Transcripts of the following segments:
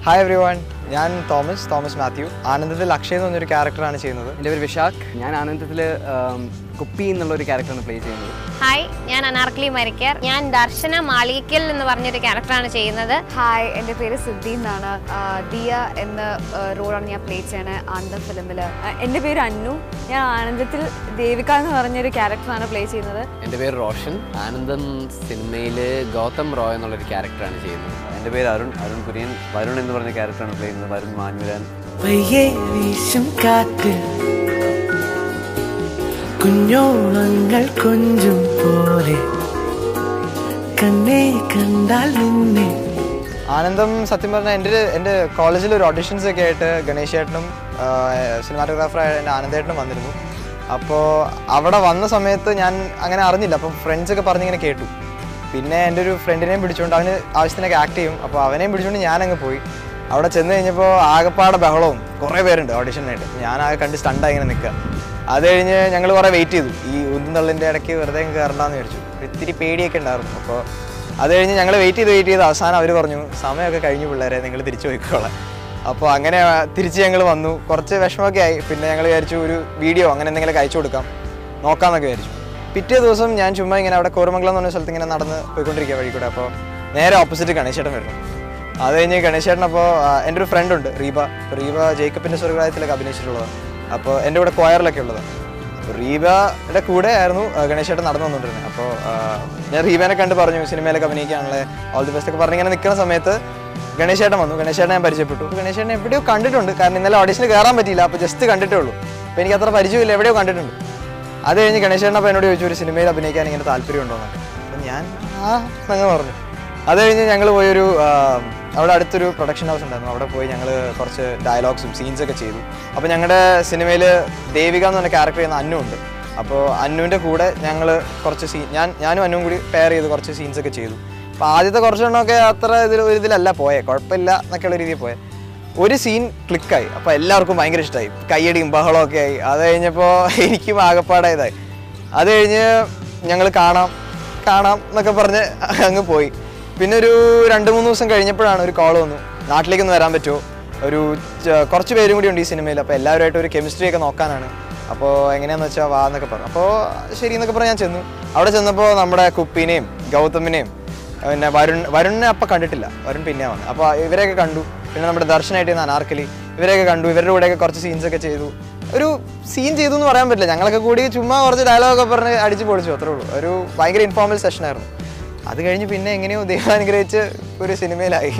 Hi every one, ഞാൻ Thomas Mathew. ആനന്ദത്തിൽ അക്ഷയ് എന്ന് പറഞ്ഞൊരു ക്യാരക്ടറാണ് ചെയ്യുന്നത്. എൻ്റെ പേര് വിശാഖ്. ഞാൻ ആനന്ദത്തിൽ കുപ്പി എന്നുള്ളൊരു ക്യാരക്ടറാണ് പ്ലേ ചെയ്യുന്നത്. ഹായ്, ഞാൻ അനാർക്കലി മരിക്കർ. ഞാൻ ദർശന മാളികയ്ക്കൽ എന്ന് പറഞ്ഞൊരു ക്യാരക്ടറാണ് ചെയ്യുന്നത്. ഹായ്, എൻ്റെ പേര് സിദ്ധി എന്നാണ്. ദിയ എന്ന റോളാണ് ഞാൻ പ്ലേ ചെയ്യണത് ആനന്ദം ഫിലിമിൽ. എൻ്റെ പേര് അന്നു. ഞാൻ ആനന്ദത്തിൽ ദേവിക എന്ന് പറഞ്ഞൊരു ക്യാരക്ടറാണ് പ്ലേ ചെയ്യുന്നത്. എൻ്റെ പേര് റോഷൻ. ആനന്ദം സിനിമയിൽ ഗൗതം റോയ് എന്നുള്ളൊരു ക്യാരക്ടറാണ് ചെയ്യുന്നത്. എൻ്റെ പേര് അരുൺ കുര്യൻ. വരുൺ എന്ന് പറഞ്ഞ ക്യാരക്ടറാണ് പ്ലേ ചെയ്യുന്നത്. വരുൺ മാഞ്ഞുരാൻ. കുഞ്ഞോളങ്ങൾ കൊഞ്ചും പോലെ കണ്ണേ കണ്ടാൽ നിന്നെ. ആനന്ദം സത്യം പറഞ്ഞാൽ എൻ്റെ കോളേജിൽ ഒരു ഓഡിഷൻസ് ഒക്കെ ആയിട്ട് ഗണേശ് ചേട്ടനും സിനിമാറ്റോഗ്രാഫറായ എൻ്റെ ആനന്ദേട്ടനും വന്നിരുന്നു. അപ്പോൾ അവിടെ വന്ന സമയത്ത് ഞാൻ അങ്ങനെ അറിഞ്ഞില്ല. അപ്പം ഫ്രണ്ട്സൊക്കെ പറഞ്ഞിങ്ങനെ കേട്ടു. പിന്നെ എൻ്റെ ഒരു ഫ്രണ്ടിനെയും പിടിച്ചുകൊണ്ട് അവന് ആവശ്യത്തിനൊക്കെ ആക്ട് ചെയ്യും. അപ്പോൾ അവനെയും പിടിച്ചുകൊണ്ട് ഞാനങ്ങ് പോയി. അവിടെ ചെന്ന് കഴിഞ്ഞപ്പോൾ ആകെപ്പാടെ ബഹളവും കുറേ പേരുണ്ട് ഓഡിഷനായിട്ട്. ഞാനാകെ കണ്ട് സ്റ്റണ്ടായി ഇങ്ങനെ നിൽക്കുക. അത് കഴിഞ്ഞ് ഞങ്ങൾ കുറേ വെയിറ്റ് ചെയ്തു. ഈ ഉന്തും തള്ളിൻ്റെ ഇടയ്ക്ക് വെറുതെ കയറണ്ടെന്ന് വിചാരിച്ചു. ഇത്തിരി പേടിയൊക്കെ ഉണ്ടായിരുന്നു. അപ്പോൾ അത് കഴിഞ്ഞ് ഞങ്ങൾ വെയിറ്റ് ചെയ്ത് അവസാനം അവർ പറഞ്ഞു, സമയമൊക്കെ കഴിഞ്ഞു പിള്ളേരെ, നിങ്ങൾ തിരിച്ചു പോയിക്കോളാം. അപ്പോൾ അങ്ങനെ തിരിച്ച് ഞങ്ങൾ വന്നു. കുറച്ച് വിഷമമൊക്കെ ആയി. പിന്നെ ഞങ്ങൾ വിചാരിച്ചു ഒരു വീഡിയോ അങ്ങനെ എന്തെങ്കിലുമൊക്കെ അയച്ചു കൊടുക്കാം, നോക്കാമെന്നൊക്കെ വിചാരിച്ചു. പിറ്റേ ദിവസം ഞാൻ ചുമ്മാ ഇങ്ങനെ അവിടെ കോരമംഗലം എന്ന് പറഞ്ഞ സ്ഥലത്ത് ഇങ്ങനെ നടന്ന് പോയിക്കൊണ്ടിരിക്കുക വഴി കൂടെ. അപ്പോൾ നേരെ ഓപ്പോസിറ്റ് ഗണേശേട്ടൻ വരുന്നു. അത് കഴിഞ്ഞ് ഗണേശേട്ടൻ അപ്പോൾ എൻ്റെ ഒരു ഫ്രണ്ടുണ്ട് റീബ ജേക്കബിൻ്റെ സ്വർഗ്ഗരാജ്യത്തിലൊക്കെ അഭിനയിച്ചിട്ടുള്ളതാണ്. അപ്പോൾ എൻ്റെ കൂടെ ക്വയറിലൊക്കെ ഉള്ളതാണ്. അപ്പോൾ റീബയുടെ കൂടെ ആയിരുന്നു ഗണേശേട്ടൻ നടന്നു വന്നുകൊണ്ടിരുന്നത്. അപ്പോൾ ഞാൻ റീബേനെ കണ്ട് പറഞ്ഞു സിനിമയിലൊക്കെ അഭിനയിക്കാനുള്ള ഓൾ ദി ബെസ്റ്റ് ഒക്കെ പറഞ്ഞ് ഇങ്ങനെ നിൽക്കുന്ന സമയത്ത് ഗണേശേട്ടൻ വന്നു. ഗണേശേട്ടനെ ഞാൻ പരിചയപ്പെട്ടു. ഗണേശേട്ടനെ എവിടെയോ കണ്ടിട്ടുണ്ട്. കാരണം ഇന്നലെ ഓഡിഷനിൽ കയറാൻ പറ്റിയില്ല. അപ്പോൾ ജസ്റ്റ് കണ്ടിട്ടേ ഉള്ളൂ. അപ്പോൾ എനിക്ക് അത്ര പരിചയമില്ല, എവിടെയോ കണ്ടിട്ടുണ്ട്. അത് കഴിഞ്ഞ് ഗണേശേട്ടൻ അപ്പോൾ എന്നോട് ചോദിച്ചു ഒരു സിനിമയിൽ അഭിനയിക്കാൻ ഇങ്ങനെ താല്പര്യമുണ്ടോയെന്നൊക്കെ. അപ്പം ഞാൻ അങ്ങനെ പറഞ്ഞു. അത് കഴിഞ്ഞ് ഞങ്ങൾ പോയൊരു അവിടെ അടുത്തൊരു പ്രൊഡക്ഷൻ ഹൗസ് ഉണ്ടായിരുന്നു. അവിടെ പോയി ഞങ്ങൾ കുറച്ച് ഡയലോഗ്സും സീൻസൊക്കെ ചെയ്തു. അപ്പോൾ ഞങ്ങളുടെ സിനിമയിൽ ദേവിക എന്ന് പറഞ്ഞ ക്യാരക്ടർ ചെയ്യുന്ന അന്നു ഉണ്ട്. അപ്പോൾ അന്നുവിൻ്റെ കൂടെ ഞങ്ങൾ കുറച്ച് ഞാനും അന്നുവും കൂടി പെയർ ചെയ്ത് കുറച്ച് സീൻസൊക്കെ ചെയ്തു. അപ്പോൾ ആദ്യത്തെ കുറച്ചെണ്ണമൊക്കെ അത്ര ഇതിലല്ല പോയത്, കുഴപ്പമില്ല എന്നൊക്കെയുള്ള രീതിയിൽ പോയത്. ഒരു സീൻ ക്ലിക്കായി. അപ്പോൾ എല്ലാവർക്കും ഭയങ്കര ഇഷ്ടമായി, കയ്യടിയും ബഹളമൊക്കെ ആയി. അത് കഴിഞ്ഞപ്പോൾ എനിക്കും ആകപ്പാടായതായി. അത് കഴിഞ്ഞ് ഞങ്ങൾ കാണാം എന്നൊക്കെ പറഞ്ഞ് അങ്ങ് പോയി. പിന്നെ ഒരു 2-3 ദിവസം കഴിഞ്ഞപ്പോഴാണ് ഒരു കോൾ വന്നു, നാട്ടിലേക്കൊന്ന് വരാൻ പറ്റുമോ, കുറച്ച് പേരും കൂടി ഉണ്ട് ഈ സിനിമയിൽ, അപ്പോൾ എല്ലാവരുമായിട്ട് ഒരു കെമിസ്ട്രി ഒക്കെ നോക്കാനാണ്, അപ്പോൾ എങ്ങനെയാണെന്ന് വെച്ചാൽ വാ എന്നൊക്കെ പറഞ്ഞു. അപ്പോൾ ശരി എന്നൊക്കെ പറഞ്ഞ് ഞാൻ ചെന്നു. അവിടെ ചെന്നപ്പോൾ നമ്മുടെ കുപ്പീനെയും ഗൗതമിനെയും പിന്നെ വരുണിനെ അപ്പം കണ്ടിട്ടില്ല, വരുൺ പിന്നെ വന്നു. അപ്പോൾ ഇവരെയൊക്കെ കണ്ടു. പിന്നെ നമ്മുടെ ദർശനായിട്ട് ചെയ്യുന്ന അനാർക്കലി, ഇവരെയൊക്കെ കണ്ടു. ഇവരുടെ കൂടെയൊക്കെ കുറച്ച് സീൻസൊക്കെ ചെയ്തു. ഒരു സീൻ ചെയ്തു എന്ന് പറയാൻ പറ്റില്ല, ഞങ്ങളൊക്കെ കൂടി ചുമ്മാ കുറച്ച് ഡയലോഗൊക്കെ പറഞ്ഞ് അടിച്ച് പൊളിച്ചു, അത്രേ ഉള്ളൂ. ഒരു ഭയങ്കര ഇൻഫോർമൽ സെഷനായിരുന്നു. അത് കഴിഞ്ഞ് പിന്നെ എങ്ങനെയോ ദൈവം അനുഗ്രഹിച്ച് ഒരു സിനിമയിലായി.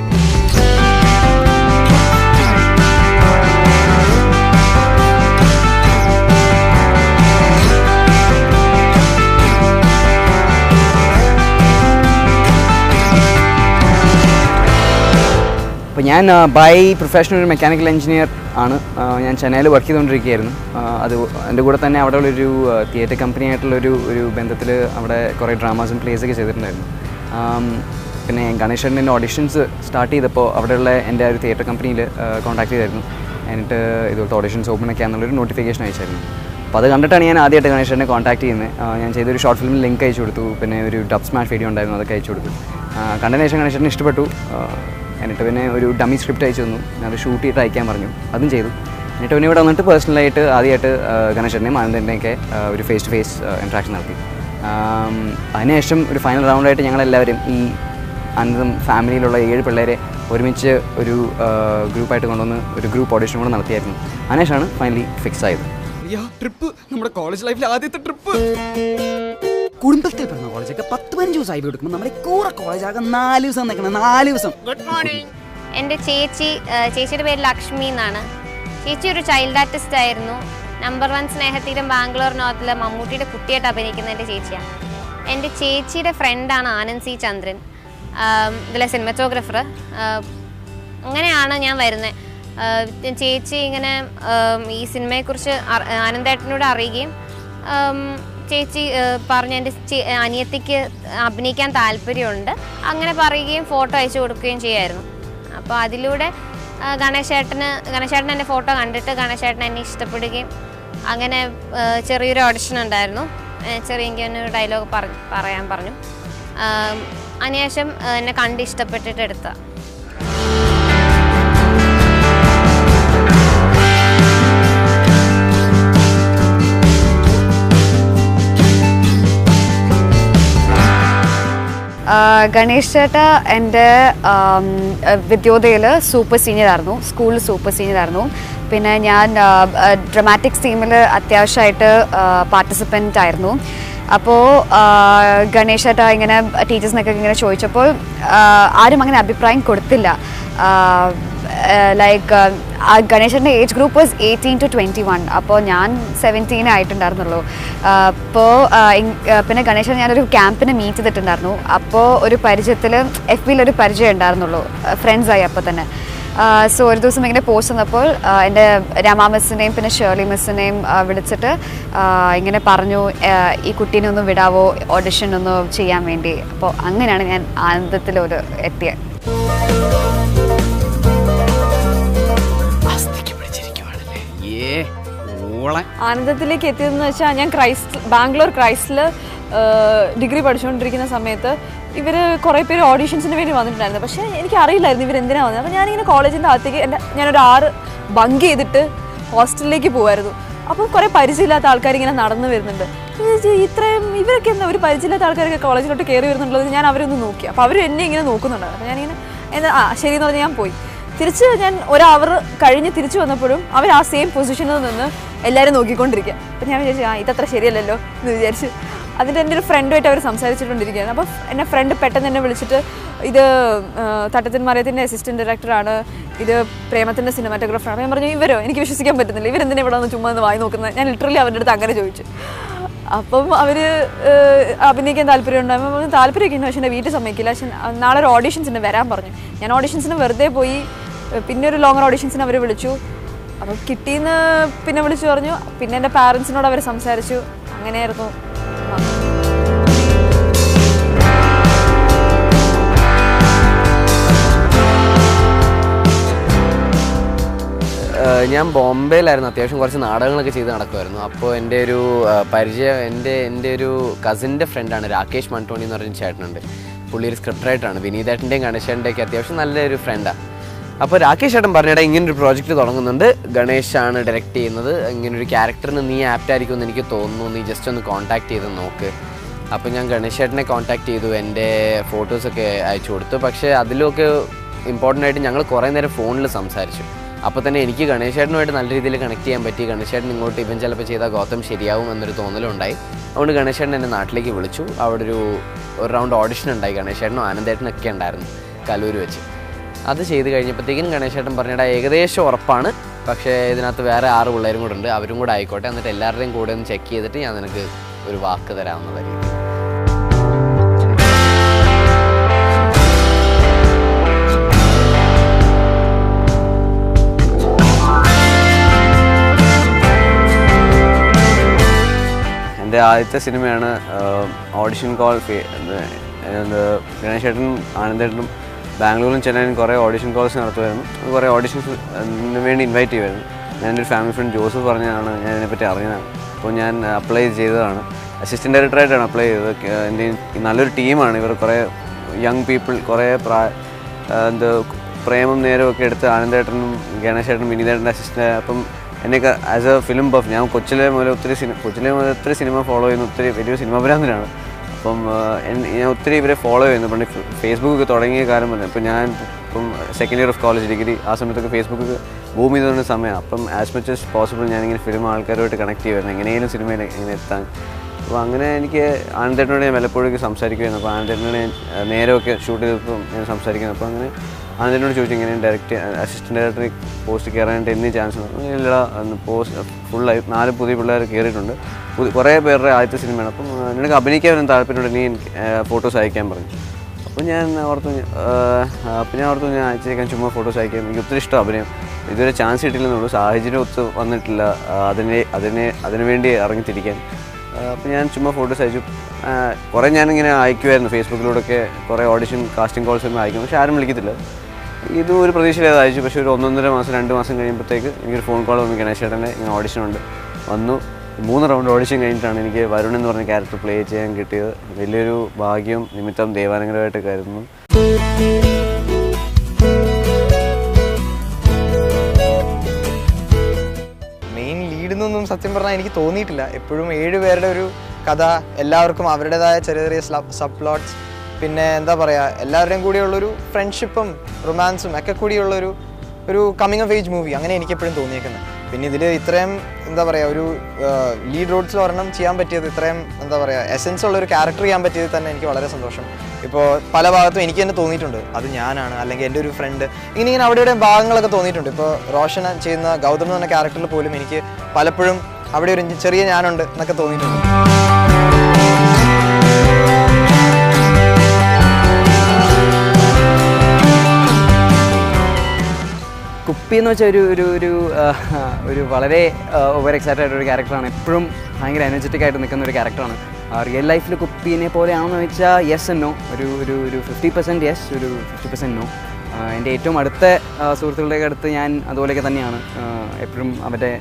അപ്പോൾ ഞാൻ ബൈ പ്രൊഫഷണൽ ഒരു മെക്കാനിക്കൽ എഞ്ചിനീയർ ആണ്. ഞാൻ ചെന്നൈയിൽ വർക്ക് ചെയ്തുകൊണ്ടിരിക്കുകയായിരുന്നു. അത് എൻ്റെ കൂടെ തന്നെ അവിടെ ഉള്ളൊരു തിയേറ്റർ കമ്പനി ആയിട്ടുള്ളൊരു ബന്ധത്തിൽ അവിടെ കുറേ ഡ്രാമാസും പ്ലേസൊക്കെ ചെയ്തിട്ടുണ്ടായിരുന്നു. പിന്നെ ഗണേശേട്ടൻ്റെ ഓഡിഷൻസ് സ്റ്റാർട്ട് ചെയ്തപ്പോൾ അവിടെയുള്ള എൻ്റെ ഒരു തിയേറ്റർ കമ്പനിയിൽ കോൺടാക്ട് ചെയ്തായിരുന്നു. എന്നിട്ട് ഇതുപോലത്തെ ഓഡിഷൻസ് ഓപ്പൺ ആക്കാന്നുള്ളൊരു നോട്ടിഫിക്കേഷൻ അയച്ചായിരുന്നു. അപ്പോൾ അത് കണ്ടിട്ടാണ് ഞാൻ ആദ്യമായിട്ട് ഗണേശേട്ടനെ കോൺടാക്ട് ചെയ്യുന്നത്. ഞാൻ ചെയ്തൊരു ഷോർട്ട് ഫിലിമിൽ ലിങ്ക് അയച്ചു കൊടുത്തു. പിന്നെ ഒരു ഡബ് സ്മാഷ് വീഡിയോ ഉണ്ടായിരുന്നു, അതൊക്കെ അയച്ചു കൊടുത്തു. കണ്ടതിന് ശേഷം ഗണേശേട്ടന് ഇഷ്ടപ്പെട്ടു. എന്നിട്ട് പിന്നെ ഒരു ഡമ്മി സ്ക്രിപ്റ്റ് അയച്ചു തന്നു. അത് ഷൂട്ട് ചെയ്തിട്ട് അയക്കാൻ പറഞ്ഞു, അതും ചെയ്തു. എന്നിട്ട് പിന്നെ ഇവിടെ വന്നിട്ട് പേഴ്സണലായിട്ട് ആദ്യമായിട്ട് ഗണേശേട്ടനെയും ആനന്ദൻ്റെയൊക്കെ ഒരു ഫേസ് ടു ഫേസ് ഇൻട്രാക്ഷൻ നടത്തി. അതിനുശേഷം ഒരു ഫൈനൽ റൗണ്ടായിട്ട് ഞങ്ങളെല്ലാവരും ഈ ആനന്ദം ഫാമിലിയിലുള്ള 7 പിള്ളേരെ ഒരുമിച്ച് ഒരു ഗ്രൂപ്പായിട്ട് കൊണ്ടുവന്ന് ഒരു ഗ്രൂപ്പ് ഓഡിഷൻ കൂടെ നടത്തിയായിരുന്നു. അതിനുശേഷമാണ് ഫൈനലി ഫിക്സ് ആയത്. ട്രിപ്പ്, നമ്മുടെ കോളേജ് ലൈഫിലെ ആദ്യത്തെ ട്രിപ്പ്. കുടുംബത്തിൽ പറഞ്ഞ കോളേജൊക്കെ 10-15 ദിവസം ആയി കൊടുക്കുമ്പോൾ നമ്മുടെ കൂറ കോളേജാകെ 4 ദിവസം നിൽക്കണം. 4 ദിവസം. Good morning. എൻ്റെ ചേച്ചിയുടെ പേര് ലക്ഷ്മി എന്നാണ്. ചേച്ചി ഒരു ചൈൽഡ് ആർട്ടിസ്റ്റ് ആയിരുന്നു. നമ്പർ 1 സ്നേഹതീരം ബാംഗ്ലൂർ നോർത്തിൽ മമ്മൂട്ടിയുടെ കുട്ടിയായിട്ട് അഭിനയിക്കുന്ന എൻ്റെ ചേച്ചിയാണ്. എൻ്റെ ചേച്ചിയുടെ ഫ്രണ്ടാണ് ആനന്ദ് സി ചന്ദ്രൻ, ഇതിലെ സിനിമറ്റോഗ്രാഫർ. അങ്ങനെയാണ് ഞാൻ വരുന്നത്. ചേച്ചി ഇങ്ങനെ ഈ സിനിമയെക്കുറിച്ച് ആനന്ദേട്ടനോട് അറിയുകയും ചേച്ചി പറഞ്ഞു എൻ്റെ അനിയത്തിക്ക് അഭിനയിക്കാൻ താല്പര്യമുണ്ട്, അങ്ങനെ പറയുകയും ഫോട്ടോ അയച്ചു കൊടുക്കുകയും ചെയ്യായിരുന്നു. അപ്പോൾ അതിലൂടെ ഗണേശേട്ടൻ എൻ്റെ ഫോട്ടോ കണ്ടിട്ട് ഗണേശേട്ടൻ എന്നെ ഇഷ്ടപ്പെടുകയും അങ്ങനെ ചെറിയൊരു ഓഡിഷൻ ഉണ്ടായിരുന്നു. ചെറിയ ഡയലോഗ് പറയാൻ പറഞ്ഞു. അതിനുശേഷം എന്നെ കണ്ട് ഇഷ്ടപ്പെട്ടിട്ട് എടുത്ത ഗണേഷ് ചേട്ടാ എൻ്റെ വിദ്യോദയയിൽ സൂപ്പർ സീനിയർ ആയിരുന്നു, സ്കൂളിൽ സൂപ്പർ സീനിയർ ആയിരുന്നു. പിന്നെ ഞാൻ ഡ്രമാറ്റിക്സ് ടീമിൽ അത്യാവശ്യമായിട്ട് പാർട്ടിസിപ്പൻ്റ് ആയിരുന്നു. അപ്പോൾ ഗണേഷ് ചേട്ടാ ഇങ്ങനെ ടീച്ചേഴ്സിനൊക്കെ ഇങ്ങനെ ചോദിച്ചപ്പോൾ ആരും അങ്ങനെ അഭിപ്രായം കൊടുത്തില്ല. ലൈക്ക് ഗണേശൻ്റെ ഏജ് ഗ്രൂപ്പ് വാസ് 18 to 21. അപ്പോൾ ഞാൻ 17 ആയിട്ടുണ്ടായിരുന്നുള്ളൂ. അപ്പോൾ പിന്നെ ഗണേശൻ ഞാനൊരു ക്യാമ്പിന് മീറ്റ് ചെയ്തിട്ടുണ്ടായിരുന്നു. അപ്പോൾ ഒരു പരിചയത്തിൽ FBയിൽ ഒരു പരിചയം ഉണ്ടായിരുന്നുള്ളൂ, ഫ്രണ്ട്സായി അപ്പോൾ തന്നെ. സോ ഒരു ദിവസം ഇങ്ങനെ പോസ്റ്റ് വന്നപ്പോൾ എൻ്റെ രമാ മിസ്സിനെയും പിന്നെ ഷേർലി മിസ്സിനെയും വിളിച്ചിട്ട് ഇങ്ങനെ പറഞ്ഞു ഈ കുട്ടീനെ ഒന്ന് വിടാവോ ഓഡിഷൻ ഒന്ന് ചെയ്യാൻ വേണ്ടി. അപ്പോൾ അങ്ങനെയാണ് ഞാൻ ആനന്ദത്തിലൊരു എത്തിയത്. ആനന്ദത്തിലേക്ക് എത്തിയതെന്ന് വെച്ചാൽ ഞാൻ ബാംഗ്ലൂർ ക്രൈസ്റ്റിൽ ഡിഗ്രി പഠിച്ചുകൊണ്ടിരിക്കുന്ന സമയത്ത് ഇവർ കുറേ പേര് ഓഡീഷൻസിന് വേണ്ടി വന്നിട്ടുണ്ടായിരുന്നു. പക്ഷേ എനിക്ക് അറിയില്ലായിരുന്നു ഇവരെന്തിനാണ് വന്നത്. അപ്പോൾ ഞാനിങ്ങനെ കോളേജിൻ്റെ അകത്തേക്ക് ഞാനൊരു 6 ബങ്ക് ചെയ്തിട്ട് ഹോസ്റ്റലിലേക്ക് പോകുമായിരുന്നു. അപ്പോൾ കുറേ പരിചയമില്ലാത്ത ആൾക്കാർ ഇങ്ങനെ നടന്നു വരുന്നുണ്ട്. ഇത്രയും ഇവരൊക്കെ എന്താ ഒരു പരിചയമില്ലാത്ത ആൾക്കാരൊക്കെ കോളേജിലോട്ട് കയറി വരുന്നുള്ളത് ഞാൻ അവരൊന്ന് നോക്കി. അപ്പോൾ അവർ എന്നെ ഇങ്ങനെ നോക്കുന്നുണ്ടായിരുന്നു. അപ്പോൾ ഞാനിങ്ങനെ ശരിയെന്ന് പറഞ്ഞ് ഞാൻ പോയി. തിരിച്ച് ഞാൻ 1 അവർ കഴിഞ്ഞ് തിരിച്ചു വന്നപ്പോഴും അവർ ആ സെയിം പൊസിഷനിൽ നിന്ന് എല്ലാവരും നോക്കിക്കൊണ്ടിരിക്കുക. അപ്പോൾ ഞാൻ വിചാരിച്ചു ഇതത്ര ശരിയല്ലല്ലോ എന്ന് വിചാരിച്ച് അതിൻ്റെ എൻ്റെ ഒരു ഫ്രണ്ടുമായിട്ട് അവർ സംസാരിച്ചിട്ടുണ്ടിരിക്കുകയാണ്. അപ്പോൾ എൻ്റെ ഫ്രണ്ട് പെട്ടെന്ന് എന്നെ വിളിച്ചിട്ട് ഇത് തട്ടത്തിൻ മറിയത്തിൻ്റെ അസിസ്റ്റൻറ്റ് ഡയറക്ടറാണ്, ഇത് പ്രേമത്തിൻ്റെ സിനിമാറ്റോഗ്രാഫറാണ്. ഞാൻ പറഞ്ഞു ഇവരോ എനിക്ക് വിശ്വസിക്കാൻ പറ്റുന്നില്ല, ഇവരെന്തിനാ ഇവിടെ വന്ന് ചുമ്മാ ഒന്ന് വായി നോക്കുന്നത്. ഞാൻ ലിറ്ററലി അവരുടെ അടുത്ത് അങ്ങനെ ചോദിച്ചു. അപ്പം അവർ അഭിനയിക്കാൻ താല്പര്യമുണ്ടാകുമ്പോൾ താല്പര്യമൊക്കെ ഉണ്ട്, പക്ഷേ എൻ്റെ വീട്ടിൽ സമ്മതിക്കില്ല. പക്ഷേ നാളെ ഒരു ഓഡീഷൻസിന് വരാൻ പറഞ്ഞു. ഞാൻ ഓഡീഷൻസിന് വെറുതെ പോയി. പിന്നെ ഒരു ലോങ്ങർ ഓഡീഷൻസിന് അവർ വിളിച്ചു. അപ്പോൾ കിട്ടിയെന്ന് പിന്നെ വിളിച്ചു പറഞ്ഞു. പിന്നെ എൻ്റെ പാരൻസിനോട് അവർ സംസാരിച്ചു. അങ്ങനെയായിരുന്നു. ഞാൻ ബോംബെയിലായിരുന്നു, അത്യാവശ്യം കുറച്ച് നാടകങ്ങളൊക്കെ ചെയ്ത് നടക്കുമായിരുന്നു. അപ്പോൾ എൻ്റെ ഒരു പരിചയം എൻ്റെ ഒരു കസിൻ്റെ ഫ്രണ്ടാണ് രാകേഷ് മൺടോണി എന്ന് പറഞ്ഞ ചേട്ടനുണ്ട്. പുള്ളി ഒരു സ്ക്രിപ്റ്റ് റൈറ്ററാണ്. വിനീതേട്ടൻ്റെയും ഗണേശേട്ടൻ്റെയൊക്കെ അത്യാവശ്യം നല്ലൊരു ഫ്രണ്ടാണ്. അപ്പോൾ രാകേഷ് ചേട്ടൻ പറഞ്ഞിട്ട് ഇങ്ങനൊരു പ്രോജക്റ്റ് തുടങ്ങുന്നുണ്ട്, ഗണേഷാണ് ഡയറക്റ്റ് ചെയ്യുന്നത്, ഇങ്ങനൊരു ക്യാരക്ടറിന് നീ ആപ്റ്റായിരിക്കുമെന്ന് എനിക്ക് തോന്നുന്നു, നീ ജസ്റ്റ് ഒന്ന് കോൺടാക്ട് ചെയ്ത് നോക്ക്. അപ്പോൾ ഞാൻ ഗണേഷ് ചേട്ടനെ കോൺടാക്ട് ചെയ്തു, എൻ്റെ ഫോട്ടോസൊക്കെ അയച്ചു കൊടുത്തു. പക്ഷേ അതിലൊക്കെ ഇമ്പോർട്ടൻ്റ് ആയിട്ട് ഞങ്ങൾ കുറേ നേരം ഫോണിൽ സംസാരിച്ചു. അപ്പോൾ തന്നെ എനിക്ക് ഗണേശ് ചേട്ടനുമായിട്ട് നല്ല രീതിയിൽ കണക്ട് ചെയ്യാൻ പറ്റി. ഗണേശ് ചേട്ടൻ ഇങ്ങോട്ട് ഇവൻ ചിലപ്പോൾ ചെയ്താൽ ഗൗതം ശരിയാവും എന്നൊരു തോന്നലുണ്ടായി. അതുകൊണ്ട് ഗണേശ് ചേട്ടൻ എന്നെ നാട്ടിലേക്ക് വിളിച്ചു. അവിടെ ഒരു റൗണ്ട് ഓഡിഷൻ ഉണ്ടായി. ഗണേശ് ചേട്ടനും ആനന്ദേട്ടനൊക്കെ ഉണ്ടായിരുന്നു കലൂർ വെച്ച്. അത് ചെയ്ത് കഴിഞ്ഞപ്പോഴത്തേക്കും ഗണേശ് ചേട്ടൻ പറഞ്ഞിട്ട് ഏകദേശം ഉറപ്പാണ്, പക്ഷേ ഇതിനകത്ത് വേറെ 6 പിള്ളേരും കൂടെ ഉണ്ട്, അവരും കൂടെ ആയിക്കോട്ടെ, എന്നിട്ട് എല്ലാവരുടെയും കൂടെ ഒന്ന് ചെക്ക് ചെയ്തിട്ട് ഞാൻ നിനക്ക് ഒരു വാക്ക് തരാമെന്നുള്ള രീതി. എൻ്റെ ആദ്യത്തെ സിനിമയാണ് ഓഡിഷൻ കോൾ. ഗണേശ് ചേട്ടനും ആനന്ദേട്ടനും ബാംഗ്ലൂരിലും ചെന്നൈയിലും കുറേ ഓഡിഷൻ കോൾസ് നടത്തുമായിരുന്നു. കുറേ ഓഡിഷൻസിന് വേണ്ടി ഇൻവൈറ്റ് ചെയ്യുമായിരുന്നു. ഞാനൊരു ഫാമിലി ഫ്രണ്ട് ജോസഫ് പറഞ്ഞതാണ് ഞാൻ ഇതിനെപ്പറ്റി അറിഞ്ഞതാണ്. അപ്പോൾ ഞാൻ അപ്ലൈ ചെയ്തതാണ്. അസിസ്റ്റൻറ്റ് ഡയറക്ടറായിട്ടാണ് അപ്ലൈ ചെയ്തത്. എൻ്റെ നല്ലൊരു ടീമാണ് ഇവർ, കുറേ യങ് പീപ്പിൾ, കുറേ പ്രേമം നേരമൊക്കെ എടുത്ത് ആനന്ദേട്ടനും ഗണേശേട്ടനും വിനീതേട്ടൻ്റെ അസിസ്റ്റൻ്റ്. അപ്പം എന്നെയൊക്കെ ആസ് എ ഫിലിം ബഫ്, ഞാൻ കൊച്ചിലെ മുതൽ ഒത്തിരി സിനിമ ഫോളോ ചെയ്യുന്ന ഒത്തിരി വലിയ സിനിമ ഭ്രാന്തനാണ്. അപ്പം ഞാൻ ഒത്തിരി ഇവരെ ഫോളോ ചെയ്യുന്നു. പണ്ട് ഫേസ്ബുക്കൊക്കെ തുടങ്ങിയ കാലം വന്നത്. ഇപ്പം ഞാൻ ഇപ്പം second year of college degree ആ സമയത്തൊക്കെ ഫേസ്ബുക്ക് ബൂം ചെയ്തുകൊണ്ട സമയമാണ്. അപ്പം ആസ് മച്ച് ആസ് പോസിബിൾ ഞാനിങ്ങനെ ഫിലിം ആൾക്കാരുമായിട്ട് കണക്ട് ചെയ്യുമായിരുന്നു, എങ്ങനെയും സിനിമയിൽ ഇങ്ങനെ എത്താൻ. അപ്പോൾ അങ്ങനെ എനിക്ക് ആനന്ദേട്ടനോട് ഞാൻ വല്ലപ്പോഴൊക്കെ സംസാരിക്കുമായിരുന്നു. അപ്പോൾ ആനന്ദേട്ടനോട് ഞാൻ നേരമൊക്കെ ഷൂട്ട് ചെയ്തപ്പോൾ ഞാൻ സംസാരിക്കുന്നു. അപ്പോൾ അങ്ങനെ ആനന്ദേട്ടനോട് ചോദിച്ചു ഇങ്ങനെ ഡയറക്റ്റ് അസിസ്റ്റൻറ്റ് ഡയറക്ടർ പോസ്റ്റ് കയറാനായിട്ട് എന്നീ ചാൻസ് ഇല്ല. പോസ്റ്റ് ഫുള്ളായി 4 പുതിയ പിള്ളേർ കയറിയിട്ടുണ്ട്. കുറേ പേരുടെ ആദ്യത്തെ സിനിമയാണ്. അപ്പം നിനക്ക് അഭിനയിക്കാൻ വരാൻ താല്പര്യമുണ്ട്, നീ ഫോട്ടോസ് അയക്കാൻ പറഞ്ഞു. അപ്പോൾ ഞാൻ ഓർത്തു ഞാൻ അയച്ചേക്കാൻ ചുമ്മാ ഫോട്ടോസ് അയക്കാൻ. എനിക്ക് ഒത്തിരി ഇഷ്ടം അഭിനയം. ഇതുവരെ ചാൻസ് കിട്ടില്ലെന്നുള്ളൂ, സാഹചര്യം ഒത്ത് വന്നിട്ടില്ല അതിന് വേണ്ടി ഇറങ്ങിത്തിരിക്കാൻ. അപ്പോൾ ഞാൻ ചുമ്മാ ഫോട്ടോസ് അയച്ചു. കുറേ ഞാനിങ്ങനെ അയക്കുമായിരുന്നു ഫേസ്ബുക്കിലൂടെയൊക്കെ, കുറേ ഓഡിഷൻ കാസ്റ്റിംഗ് കോൾസ് ഒന്നും അയക്കും, പക്ഷേ ആരും വിളിക്കത്തില്ല. ഇതും ഒരു പ്രതീക്ഷയിലേത് അയച്ചു. പക്ഷേ ഒരു 1.5 മാസം 2 മാസം കഴിയുമ്പോഴത്തേക്ക് എനിക്കൊരു ഫോൺ കോൾ വന്നു, ഗണേശ് ചേട്ടൻ്റെ ഇങ്ങനെ ഓഡിഷൻ ഉണ്ട് വന്നു. 3 റൗണ്ട് ഓഡിഷൻ കഴിഞ്ഞിട്ടാണ് എനിക്ക് വരുൺ എന്ന് പറഞ്ഞ ക്യാരക്ടർ പ്ലേ ചെയ്യാൻ കിട്ടിയത്. വലിയൊരു ഭാഗ്യം നിമിത്തം ദൈവാനുഗ്രഹമായിട്ട് കരുതുന്നു. മെയിൻ ലീഡെന്നൊന്നും സത്യം പറഞ്ഞാൽ എനിക്ക് തോന്നിയിട്ടില്ല. എപ്പോഴും 7 പേരുടെ ഒരു കഥ, എല്ലാവർക്കും അവരുടേതായ ചെറിയ ചെറിയ സബ് പ്ലോട്ട്സ്, പിന്നെ എന്താ പറയുക, എല്ലാവരുടെയും കൂടിയുള്ളൊരു ഫ്രണ്ട്ഷിപ്പും റൊമാൻസും ഒക്കെ കൂടിയുള്ളൊരു കമ്മിങ് ഓഫ് ഏജ് മൂവി, അങ്ങനെ എനിക്ക് എപ്പോഴും തോന്നിയേക്കുന്നത്. പിന്നെ ഇതിൽ ഇത്രയും എന്താ പറയുക, ഒരു ലീഡ് റോൾസിൽ ഒരെണ്ണം ചെയ്യാൻ പറ്റിയത്, ഇത്രയും എന്താ പറയുക എസെൻസ് ഉള്ളൊരു ക്യാരക്ടർ ചെയ്യാൻ പറ്റിയത് തന്നെ എനിക്ക് വളരെ സന്തോഷം. ഇപ്പോൾ പല ഭാഗത്തും എനിക്ക് തന്നെ തോന്നിയിട്ടുണ്ട് അത് ഞാനാണ്, അല്ലെങ്കിൽ എൻ്റെ ഒരു ഫ്രണ്ട്, ഇങ്ങനെ അവിടെ ഭാഗങ്ങളൊക്കെ തോന്നിയിട്ടുണ്ട്. ഇപ്പോൾ റോഷൻ ചെയ്യുന്ന ഗൗതം എന്ന് പറഞ്ഞ ക്യാരക്ടറിൽ പോലും എനിക്ക് പലപ്പോഴും അവിടെ ഒരു ചെറിയ ഞാനുണ്ട് എന്നൊക്കെ തോന്നിയിട്ടുണ്ട്. കുപ്പി എന്ന് വെച്ചാൽ ഒരു വളരെ ഓവർ എക്സൈറ്റഡ് ആയിട്ടൊരു ക്യാരക്ടറാണ്. എപ്പോഴും ഭയങ്കര എനർജറ്റിക് ആയിട്ട് നിൽക്കുന്ന ഒരു ക്യാരക്ടറാണ്. റിയൽ ലൈഫിൽ കുപ്പീനെ പോലെയാണെന്ന് വെച്ചാൽ യെസ് ആൻഡ് നോ, ഒരു 50% യെസ്, ഒരു 50% നോ. എൻ്റെ ഏറ്റവും അടുത്ത സുഹൃത്തുക്കളുടെ അടുത്ത് ഞാൻ അതുപോലെയൊക്കെ തന്നെയാണ്. എപ്പോഴും അവരുടെ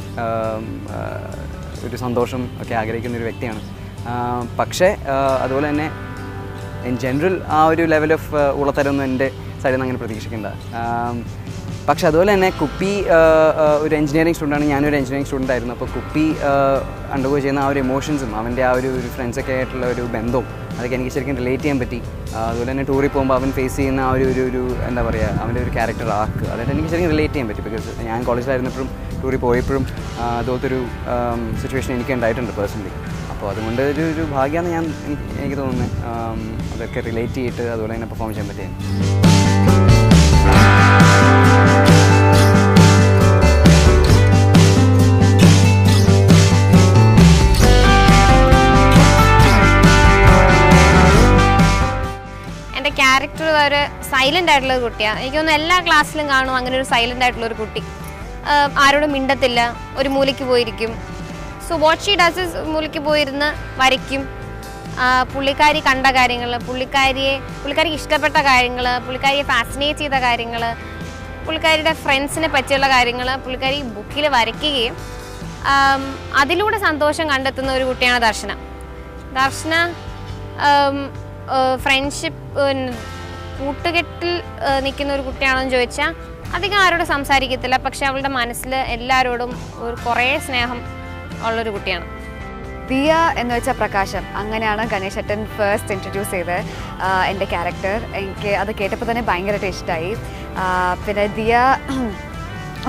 ഒരു സന്തോഷം ഒക്കെ ആഗ്രഹിക്കുന്ന ഒരു വ്യക്തിയാണ്. പക്ഷേ അതുപോലെ തന്നെ ഇൻ ജനറൽ ആ ഒരു ലെവൽ ഓഫ് ഉളത്തരൊന്നും എൻ്റെ സൈഡിൽ നിന്ന് അങ്ങനെ പ്രതീക്ഷിക്കേണ്ട. പക്ഷെ അതുപോലെ തന്നെ കുപ്പി ഒരു എഞ്ചിനീയറിംഗ് സ്റ്റുഡൻ്റാണ്, ഞാനൊരു എഞ്ചിനീയറിംഗ് സ്റ്റുഡൻ്റ് ആയിരുന്നു. അപ്പോൾ കുപ്പി അണ്ടർഗോ ചെയ്യുന്ന ആ ഒരു ഇമോഷൻസും അവൻ്റെ ആ ഒരു ഫ്രണ്ട്സൊക്കെ ആയിട്ടുള്ള ഒരു ബന്ധവും അതൊക്കെ എനിക്ക് ശരിക്കും റിലേറ്റ് ചെയ്യാൻ പറ്റി. അതുപോലെ തന്നെ ടൂറിൽ പോകുമ്പോൾ അവൻ ഫേസ് ചെയ്യുന്ന ആ ഒരു എന്താ പറയുക, അവൻ്റെ ഒരു ക്യാരക്ടർ ആർക്ക്, അതായിട്ട് എനിക്ക് ശരിക്കും റിലേറ്റ് ചെയ്യാൻ പറ്റി. ബിക്കോസ് ഞാൻ കോളേജിലായിരുന്നപ്പോഴും ടൂറിൽ പോയപ്പോഴും അതുപോലത്തൊരു സിറ്റുവേഷൻ എനിക്ക് ഉണ്ടായിട്ടുണ്ട് പേഴ്സണലി. അപ്പോൾ അതുകൊണ്ട് ഒരു ഭാഗ്യമാണ് എനിക്ക് തോന്നുന്നത് അതൊക്കെ റിലേറ്റ് ചെയ്തിട്ട് അതുപോലെ തന്നെ പെർഫോം ചെയ്യാൻ പറ്റിയത്. എൻ്റെ ക്യാരക്ടർ ഒരു സൈലൻ്റ് ആയിട്ടുള്ള ഒരു കുട്ടിയാണ്. എനിക്ക് തോന്നുന്നു എല്ലാ ക്ലാസ്സിലും കാണും അങ്ങനെ ഒരു സൈലൻ്റ് ആയിട്ടുള്ളൊരു കുട്ടി. ആരോടും മിണ്ടത്തില്ല, ഒരു മൂലയ്ക്ക് പോയിരിക്കും. So what she does is മൂലയ്ക്ക് പോയിരുന്ന് വരയ്ക്കും. പുള്ളിക്കാരി കണ്ട കാര്യങ്ങൾ, പുള്ളിക്കാരിക്ക് ഇഷ്ടപ്പെട്ട കാര്യങ്ങൾ, പുള്ളിക്കാരിയെ ഫാസിനേറ്റ് ചെയ്ത കാര്യങ്ങൾ, പുള്ളിക്കാരിയുടെ ഫ്രണ്ട്സിനെ പറ്റിയുള്ള കാര്യങ്ങൾ പുള്ളിക്കാരി ബുക്കിൽ വരയ്ക്കുകയും അതിലൂടെ സന്തോഷം കണ്ടെത്തുന്ന ഒരു കുട്ടിയാണ് ദർശന. ഫ്രണ്ട്ഷിപ്പ് കൂട്ടുകെട്ടിൽ നിൽക്കുന്ന ഒരു കുട്ടിയാണെന്ന് ചോദിച്ചാൽ അധികം ആരോടും സംസാരിക്കത്തില്ല, പക്ഷെ അവളുടെ മനസ്സിൽ എല്ലാവരോടും കുറേ സ്നേഹം ഉള്ളൊരു കുട്ടിയാണ്. ദിയ എന്ന് വെച്ചാൽ പ്രകാശം, അങ്ങനെയാണ് ഗണേശേട്ടൻ ഫസ്റ്റ് ഇൻട്രൊഡ്യൂസ് ചെയ്തത് എൻ്റെ ക്യാരക്ടർ. എനിക്ക് അത് കേട്ടപ്പോൾ തന്നെ ഭയങ്കരമായിട്ട് ഇഷ്ടമായി. പിന്നെ ദിയ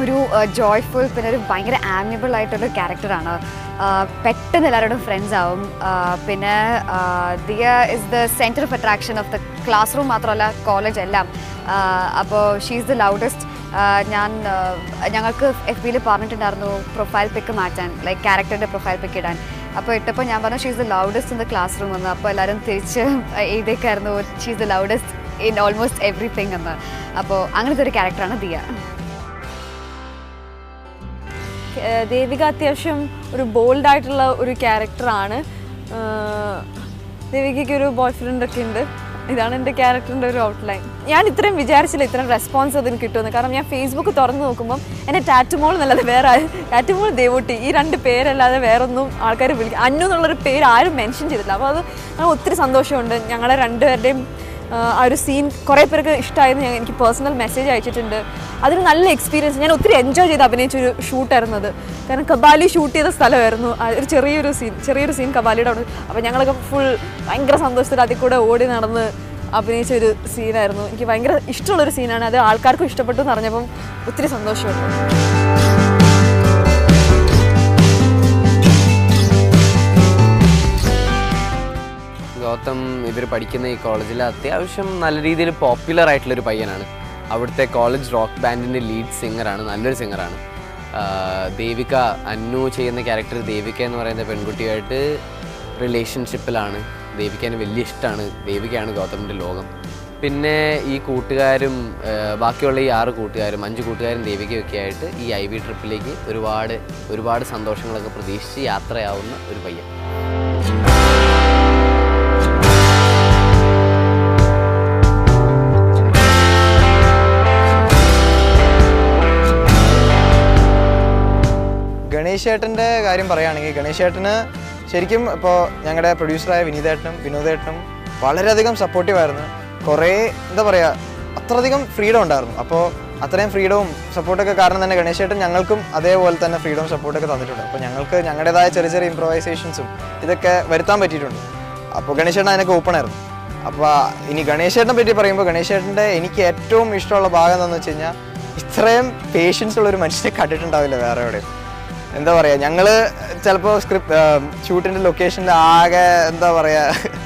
ഒരു ജോയ്ഫുൾ, പിന്നെ ഒരു ഭയങ്കര ആമിയബിൾ ആയിട്ടുള്ള ക്യാരക്ടറാണ്. പെട്ടെന്ന് എല്ലാവരോടും ഫ്രണ്ട്സ് ആവും. പിന്നെ Diya is the centre of attraction of the class room മാത്രമല്ല കോളേജ് എല്ലാം. അപ്പോൾ ഷീ ഈസ് ദ ലൗഡസ്റ്റ്. ഞങ്ങൾക്ക് FB-യിൽ പറഞ്ഞിട്ടുണ്ടായിരുന്നു പ്രൊഫൈൽ പിക്ക് മാറ്റാൻ, ലൈക്ക് ക്യാരക്ടറിൻ്റെ പ്രൊഫൈൽ പിക്ക് ഇടാൻ. അപ്പോൾ ഇട്ടപ്പോൾ ഞാൻ പറഞ്ഞു she is the loudest in the class room എന്ന്. അപ്പോൾ എല്ലാവരും തിരിച്ച് എഴുതിയേക്കായിരുന്നു she is the loudest in almost everything എന്ന്. അപ്പോൾ അങ്ങനത്തെ ഒരു ക്യാരക്ടറാണ് ദിയ. ദേവിക അത്യാവശ്യം ഒരു ബോൾഡായിട്ടുള്ള ഒരു ക്യാരക്ടറാണ്. ദേവികയ്ക്ക് ഒരു ബോയ് ഫ്രണ്ടൊക്കെ ഉണ്ട്. ഇതാണ് എൻ്റെ ക്യാരക്ടറിൻ്റെ ഒരു ഔട്ട്ലൈൻ. ഞാൻ ഇത്രയും വിചാരിച്ചില്ല ഇത്രയും റെസ്പോൺസ് അതിന് കിട്ടുമെന്ന്. കാരണം ഞാൻ ഫേസ്ബുക്ക് തുറന്ന് നോക്കുമ്പം എന്നെ ടാറ്റുമോൾ എന്നല്ലാതെ വേറെ ടാറ്റുമോൾ ദേവൂട്ടി ഈ 2 പേരല്ലാതെ വേറൊന്നും ആൾക്കാർ വിളിക്കും. അന്നു എന്നുള്ളൊരു പേര് ആരും മെൻഷൻ ചെയ്തിട്ടില്ല. അപ്പോൾ അത് ഒത്തിരി സന്തോഷമുണ്ട്. ഞങ്ങളെ 2 പേരുടെയും ആ ഒരു സീൻ കുറേ പേർക്ക് ഇഷ്ടമായിരുന്നു. എനിക്ക് പേഴ്സണൽ മെസ്സേജ് അയച്ചിട്ടുണ്ട്. അതൊരു നല്ല എക്സ്പീരിയൻസ്. ഞാൻ ഒത്തിരി എൻജോയ് ചെയ്ത് അഭിനയിച്ചൊരു ഷൂട്ടായിരുന്നു അത്. കാരണം കബാലി ഷൂട്ട് ചെയ്ത സ്ഥലമായിരുന്നു. ഒരു ചെറിയൊരു സീൻ കബാലിയുടെ അവിടെ. അപ്പോൾ ഞങ്ങളൊക്കെ ഫുൾ ഭയങ്കര സന്തോഷത്തിൽ അതിൽ കൂടെ ഓടി നടന്ന് അഭിനയിച്ചൊരു സീനായിരുന്നു. എനിക്ക് ഭയങ്കര ഇഷ്ടമുള്ളൊരു സീനാണ്. അത് ആൾക്കാർക്കും ഇഷ്ടപ്പെട്ടു എന്ന് അറിഞ്ഞപ്പം ഒത്തിരി സന്തോഷമുണ്ട്. ഗൗതം ഇവർ പഠിക്കുന്ന ഈ കോളേജിൽ അത്യാവശ്യം നല്ല രീതിയിൽ പോപ്പുലർ ആയിട്ടുള്ളൊരു പയ്യനാണ്. അവിടുത്തെ കോളേജ് റോക്ക് ബാൻഡിൻ്റെ ലീഡ് സിംഗറാണ്, നല്ലൊരു സിംഗറാണ്. ദേവിക, അന്നു ചെയ്യുന്ന ക്യാരക്ടർ ദേവിക എന്ന് പറയുന്ന പെൺകുട്ടിയായിട്ട് റിലേഷൻഷിപ്പിലാണ്. ദേവികേനെ വലിയ ഇഷ്ടമാണ്. ദേവികയാണ് ഗൗതമിൻ്റെ ലോകം. പിന്നെ ഈ കൂട്ടുകാരും ബാക്കിയുള്ള ഈ 6 കൂട്ടുകാരും 5 കൂട്ടുകാരും ദേവികയൊക്കെ ആയിട്ട് ഈ IB ട്രിപ്പിലേക്ക് ഒരുപാട് സന്തോഷങ്ങളൊക്കെ പ്രതീക്ഷിച്ച് യാത്രയാവുന്ന ഒരു പയ്യൻ. ഗണേശേട്ടൻ്റെ കാര്യം പറയുകയാണെങ്കിൽ ഗണേശേട്ടന് ശരിക്കും ഇപ്പോൾ ഞങ്ങളുടെ പ്രൊഡ്യൂസറായ വിനോദേട്ടനും വളരെയധികം സപ്പോർട്ടീവായിരുന്നു. കുറേ എന്താ പറയുക, അത്രയധികം ഫ്രീഡം ഉണ്ടായിരുന്നു. അപ്പോൾ അത്രയും ഫ്രീഡവും സപ്പോർട്ടൊക്കെ കാരണം തന്നെ ഗണേശേട്ടൻ ഞങ്ങൾക്കും അതേപോലെ തന്നെ ഫ്രീഡവും സപ്പോർട്ടൊക്കെ തന്നിട്ടുണ്ട്. അപ്പോൾ ഞങ്ങൾക്ക് ഞങ്ങളുടേതായ ചെറിയ ഇംപ്രവൈസേഷൻസും ഇതൊക്കെ വരുത്താൻ പറ്റിയിട്ടുണ്ട്. അപ്പോൾ ഗണേശേട്ടൻ അതിനൊക്കെ ഓപ്പണായിരുന്നു. അപ്പോൾ ഇനി ഗണേശേട്ടനെ പറ്റി പറയുമ്പോൾ ഗണേശേട്ടൻ്റെ എനിക്ക് ഏറ്റവും ഇഷ്ടമുള്ള ഭാഗം എന്താണെന്ന് വെച്ച് കഴിഞ്ഞാൽ ഇത്രയും പേഷ്യൻസ് ഉള്ളൊരു മനുഷ്യനെ കണ്ടിട്ടുണ്ടാവില്ല വേറെ എവിടെയും. എന്താ പറയുക, ഞങ്ങൾ ചിലപ്പോൾ ഷൂട്ടിൻ്റെ ലൊക്കേഷനിൽ ആകെ എന്താ പറയുക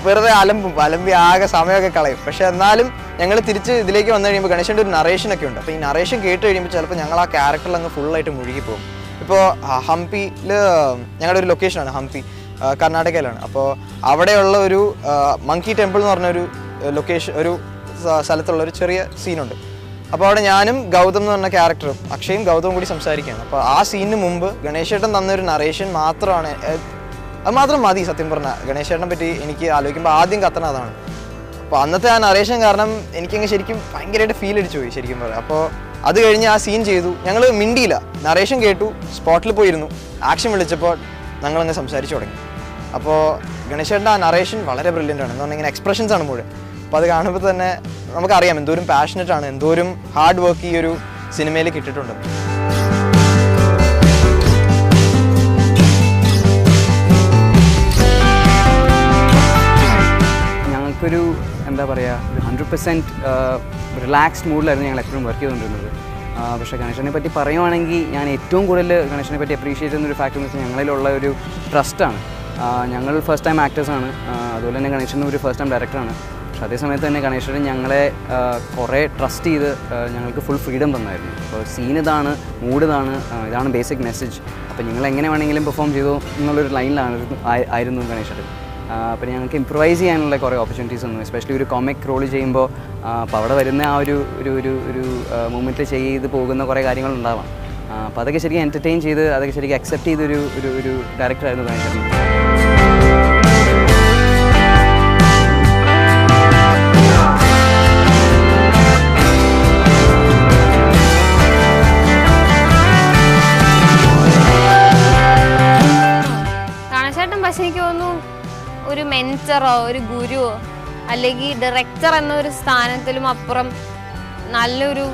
വെറുതെ അലമ്പി ആകെ സമയമൊക്കെ കളയും. പക്ഷെ എന്നാലും ഞങ്ങൾ തിരിച്ച് ഇതിലേക്ക് വന്നു കഴിയുമ്പോൾ ഗണേശൻ്റെ ഒരു നറേഷനൊക്കെ ഉണ്ട്. അപ്പോൾ ഈ നറേഷൻ കേട്ട് കഴിയുമ്പോൾ ചിലപ്പോൾ ഞങ്ങൾ ആ ക്യാരക്ടറിൽ അങ്ങ് ഫുള്ളായിട്ട് മുഴുകിപ്പോകും. ഇപ്പോൾ ഹംപിയിൽ ഞങ്ങളുടെ ഒരു ലൊക്കേഷനാണ് ഹംപി, കർണാടകയിലാണ്. അപ്പോൾ അവിടെയുള്ള ഒരു മങ്കി ടെമ്പിൾ എന്ന് പറഞ്ഞൊരു ലൊക്കേഷൻ, ഒരു സ്ഥലത്തുള്ള ഒരു ചെറിയ സീനുണ്ട്. അപ്പോൾ അവിടെ ഞാനും ഗൗതം എന്ന് പറഞ്ഞ ക്യാരക്ടറും അക്ഷയും ഗൗതവും കൂടി സംസാരിക്കുകയാണ്. അപ്പോൾ ആ സീനിന് മുമ്പ് ഗണേശേട്ടൻ തന്നൊരു നറേഷൻ മാത്രമാണ്, അത് മാത്രം മതി സത്യം പറഞ്ഞാൽ ഗണേശേട്ടനെ പറ്റി എനിക്ക് ആലോചിക്കുമ്പോൾ ആദ്യം കത്തണ അതാണ്. അപ്പോൾ അന്നത്തെ ആ നറേഷൻ കാരണം എനിക്കങ്ങ് ശരിക്കും ഭയങ്കരമായിട്ട് ഫീൽ അടിച്ചു പോയി ശരിക്കും പറയാം. അപ്പോൾ അത് കഴിഞ്ഞ് ആ സീൻ ചെയ്തു, ഞങ്ങൾ മിണ്ടിയില്ല, നറേഷൻ കേട്ടു, സ്പോട്ടിൽ പോയിരുന്നു, ആക്ഷൻ വിളിച്ചപ്പോൾ ഞങ്ങളങ്ങ് സംസാരിച്ചു തുടങ്ങി. അപ്പോൾ ഗണേശേട്ടൻ്റെ ആ നറേഷൻ വളരെ ബ്രില്യൻ്റ് ആണ്. എന്ന് പറഞ്ഞാൽ ഇങ്ങനെ എക്സ്പ്രഷൻസ് ആണ് മുഴുവൻ. അപ്പോൾ അത് കാണുമ്പോൾ തന്നെ നമുക്കറിയാം എന്തോരം പാഷനറ്റ് ആണ്, എന്തോരം ഹാർഡ് വർക്ക് ഈ ഒരു സിനിമയിൽ കിട്ടിയിട്ടുണ്ട്. ഞങ്ങൾക്കൊരു എന്താ പറയുക, ഒരു 100% റിലാക്സ്ഡ് മൂഡിലായിരുന്നു ഞങ്ങൾ എപ്പോഴും വർക്ക് ചെയ്തുകൊണ്ടിരുന്നത്. പക്ഷേ ഗണേശനെ പറ്റി പറയുവാണെങ്കിൽ ഞാൻ ഏറ്റവും കൂടുതൽ ഗണേശനെ പറ്റി അപ്രീഷിയേറ്റ് ചെയ്യുന്നൊരു ഫാക്ടർ എന്ന് വെച്ചാൽ ഞങ്ങളിലുള്ള ഒരു ട്രസ്റ്റാണ്. ഞങ്ങൾ ഫസ്റ്റ് ടൈം ആക്ടേഴ്സാണ്, അതുപോലെ തന്നെ ഗണേശൻ ഒരു ഫസ്റ്റ് ടൈം ഡയറക്ടറാണ്. പക്ഷേ അതേസമയത്ത് തന്നെ ഗണേശൻ ഞങ്ങളെ കുറേ ട്രസ്റ്റ് ചെയ്ത് ഞങ്ങൾക്ക് ഫുൾ ഫ്രീഡം തന്നായിരുന്നു. അപ്പോൾ സീൻ ഇതാണ്, മൂഡ് ഇതാണ് ബേസിക് മെസ്സേജ്, അപ്പോൾ നിങ്ങൾ എങ്ങനെ വേണമെങ്കിലും പെർഫോം ചെയ്തോ എന്നുള്ളൊരു ലൈനിലായിരുന്നു ഗണേശൻ. അപ്പോൾ ഞങ്ങൾക്ക് ഇംപ്രവൈസ് ചെയ്യാനുള്ള കുറേ ഓപ്പർച്യൂണിറ്റീസ് വന്നു, എസ്പെഷ്യലി ഒരു കോമിക് റോൾ ചെയ്യുമ്പോൾ. അപ്പോൾ അവിടെ വരുന്ന ആ ഒരു മൂമെൻറ്റിൽ ചെയ്ത് പോകുന്ന കുറേ കാര്യങ്ങളുണ്ടാവാം. അപ്പോൾ അതൊക്കെ ശരിക്കും എൻ്റർടൈൻ ചെയ്ത് അതൊക്കെ ശരിക്കും അക്സെപ്റ്റ് ചെയ്തൊരു ഡയറക്ടറായിരുന്നു ഗണേശൻ. പക്ഷെ എനിക്ക് തോന്നുന്നു ഒരു മെൻറ്ററോ ഒരു ഗുരുവോ അല്ലെങ്കിൽ ഡയറക്ടർ എന്നൊരു സ്ഥാനത്തിലും അപ്പുറം നല്ലൊരു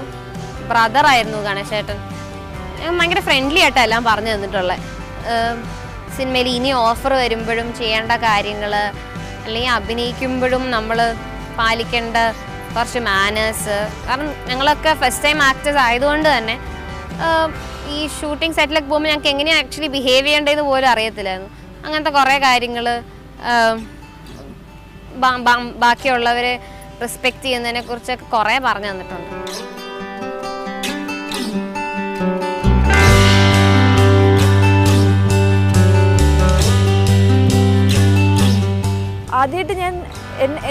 ബ്രദറായിരുന്നു ഗണേശേട്ടൻ. ഭയങ്കര ഫ്രണ്ട്ലി ആയിട്ടാണ് എല്ലാം പറഞ്ഞു തന്നിട്ടുള്ളത്. സിനിമയിൽ ഇനി ഓഫർ വരുമ്പോഴും ചെയ്യേണ്ട കാര്യങ്ങൾ അല്ലെങ്കിൽ അഭിനയിക്കുമ്പോഴും നമ്മൾ പാലിക്കേണ്ട കുറച്ച് മാനേഴ്സ്, കാരണം ഞങ്ങളൊക്കെ ഫസ്റ്റ് ടൈം ആക്ടേഴ്സ് ആയതുകൊണ്ട് തന്നെ ഈ ഷൂട്ടിംഗ് സെറ്റിലൊക്കെ പോകുമ്പോൾ ഞങ്ങൾക്ക് എങ്ങനെയാണ് ആക്ച്വലി ബിഹേവ് ചെയ്യേണ്ടതെന്ന് പോലും അറിയത്തില്ലായിരുന്നു. അങ്ങനത്തെ കുറേ കാര്യങ്ങൾ, ബാക്കിയുള്ളവരെ റെസ്പെക്റ്റ് ചെയ്യുന്നതിനെ കുറിച്ചൊക്കെ കുറേ പറഞ്ഞു തന്നിട്ടുണ്ട്. ആദ്യമായിട്ട്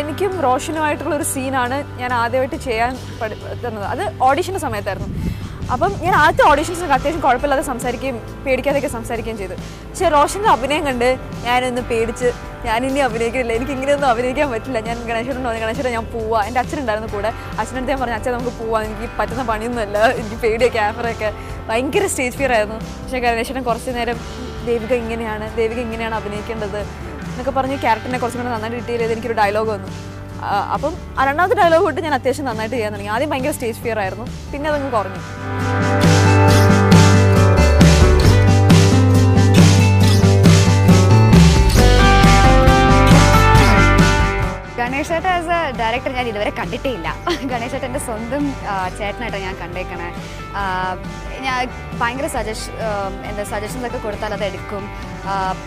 എനിക്കും റോഷനുമായിട്ടുള്ളൊരു സീനാണ് ഞാൻ ആദ്യമായിട്ട് ചെയ്യാൻ തന്നത്. അത് ഓഡീഷൻ്റെ സമയത്തായിരുന്നു. അപ്പം ഞാൻ ആദ്യത്തെ ഓഡീഷൻസിനൊക്കെ അത്യാവശ്യം കുഴപ്പമില്ലാതെ സംസാരിക്കുകയും പേടിക്കാതെയൊക്കെ സംസാരിക്കുകയും ചെയ്തു. പക്ഷേ റോഷൻ്റെ അഭിനയം കണ്ട് ഞാനൊന്ന് പേടിച്ച് ഞാനിനി അഭിനയിക്കുന്നില്ല, എനിക്ക് ഇങ്ങനെയൊന്നും അഭിനയിക്കാൻ പറ്റില്ല. ഞാൻ ഗണേശനോട് പറഞ്ഞു, ഗണേശനെ ഞാൻ പോവാം. എൻ്റെ അച്ഛനുണ്ടായിരുന്നു കൂടെ. അച്ഛനടുത്ത് ഞാൻ പറഞ്ഞു, അച്ഛൻ നമുക്ക് പോവാം, എനിക്ക് പറ്റുന്ന പണിയൊന്നുമല്ല, എനിക്ക് പേടിയോ ക്യാമറയൊക്കെ ഭയങ്കര സ്റ്റേജ് ഫിയർ ആയിരുന്നു. പക്ഷേ ഗണേശനെ കുറച്ച് നേരം ദേവിക ഇങ്ങനെയാണ് അഭിനയിക്കേണ്ടത് എന്നൊക്കെ പറഞ്ഞ് ക്യാരക്ടറിനെ കുറച്ചും കൂടെ നന്നായിട്ട് ഡീറ്റെയിൽ ചെയ്ത് എനിക്കൊരു ഡയലോഗ് വന്നു. അപ്പം ആ രണ്ടാമത്തെ ഡയലോഗ് തൊട്ട് ഞാൻ അത്യാവശ്യം നന്നായിട്ട് ചെയ്യാൻ തുടങ്ങി. ആദ്യം ഭയങ്കര സ്റ്റേജ് ഫിയർ ആയിരുന്നു, പിന്നെ അതങ്ങ് കുറഞ്ഞു. ഗണേശേട്ട ആസ് എ ഡയറക്ടർ ഞാൻ ഇതുവരെ കണ്ടിട്ടേ ഇല്ല. ഗണേശേട്ട എൻ്റെ സ്വന്തം ചേട്ടനായിട്ടാണ് ഞാൻ കണ്ടേക്കണേ. ഞാൻ ഭയങ്കര സജഷൻസ് ഒക്കെ കൊടുത്താൽ അത് എടുക്കും.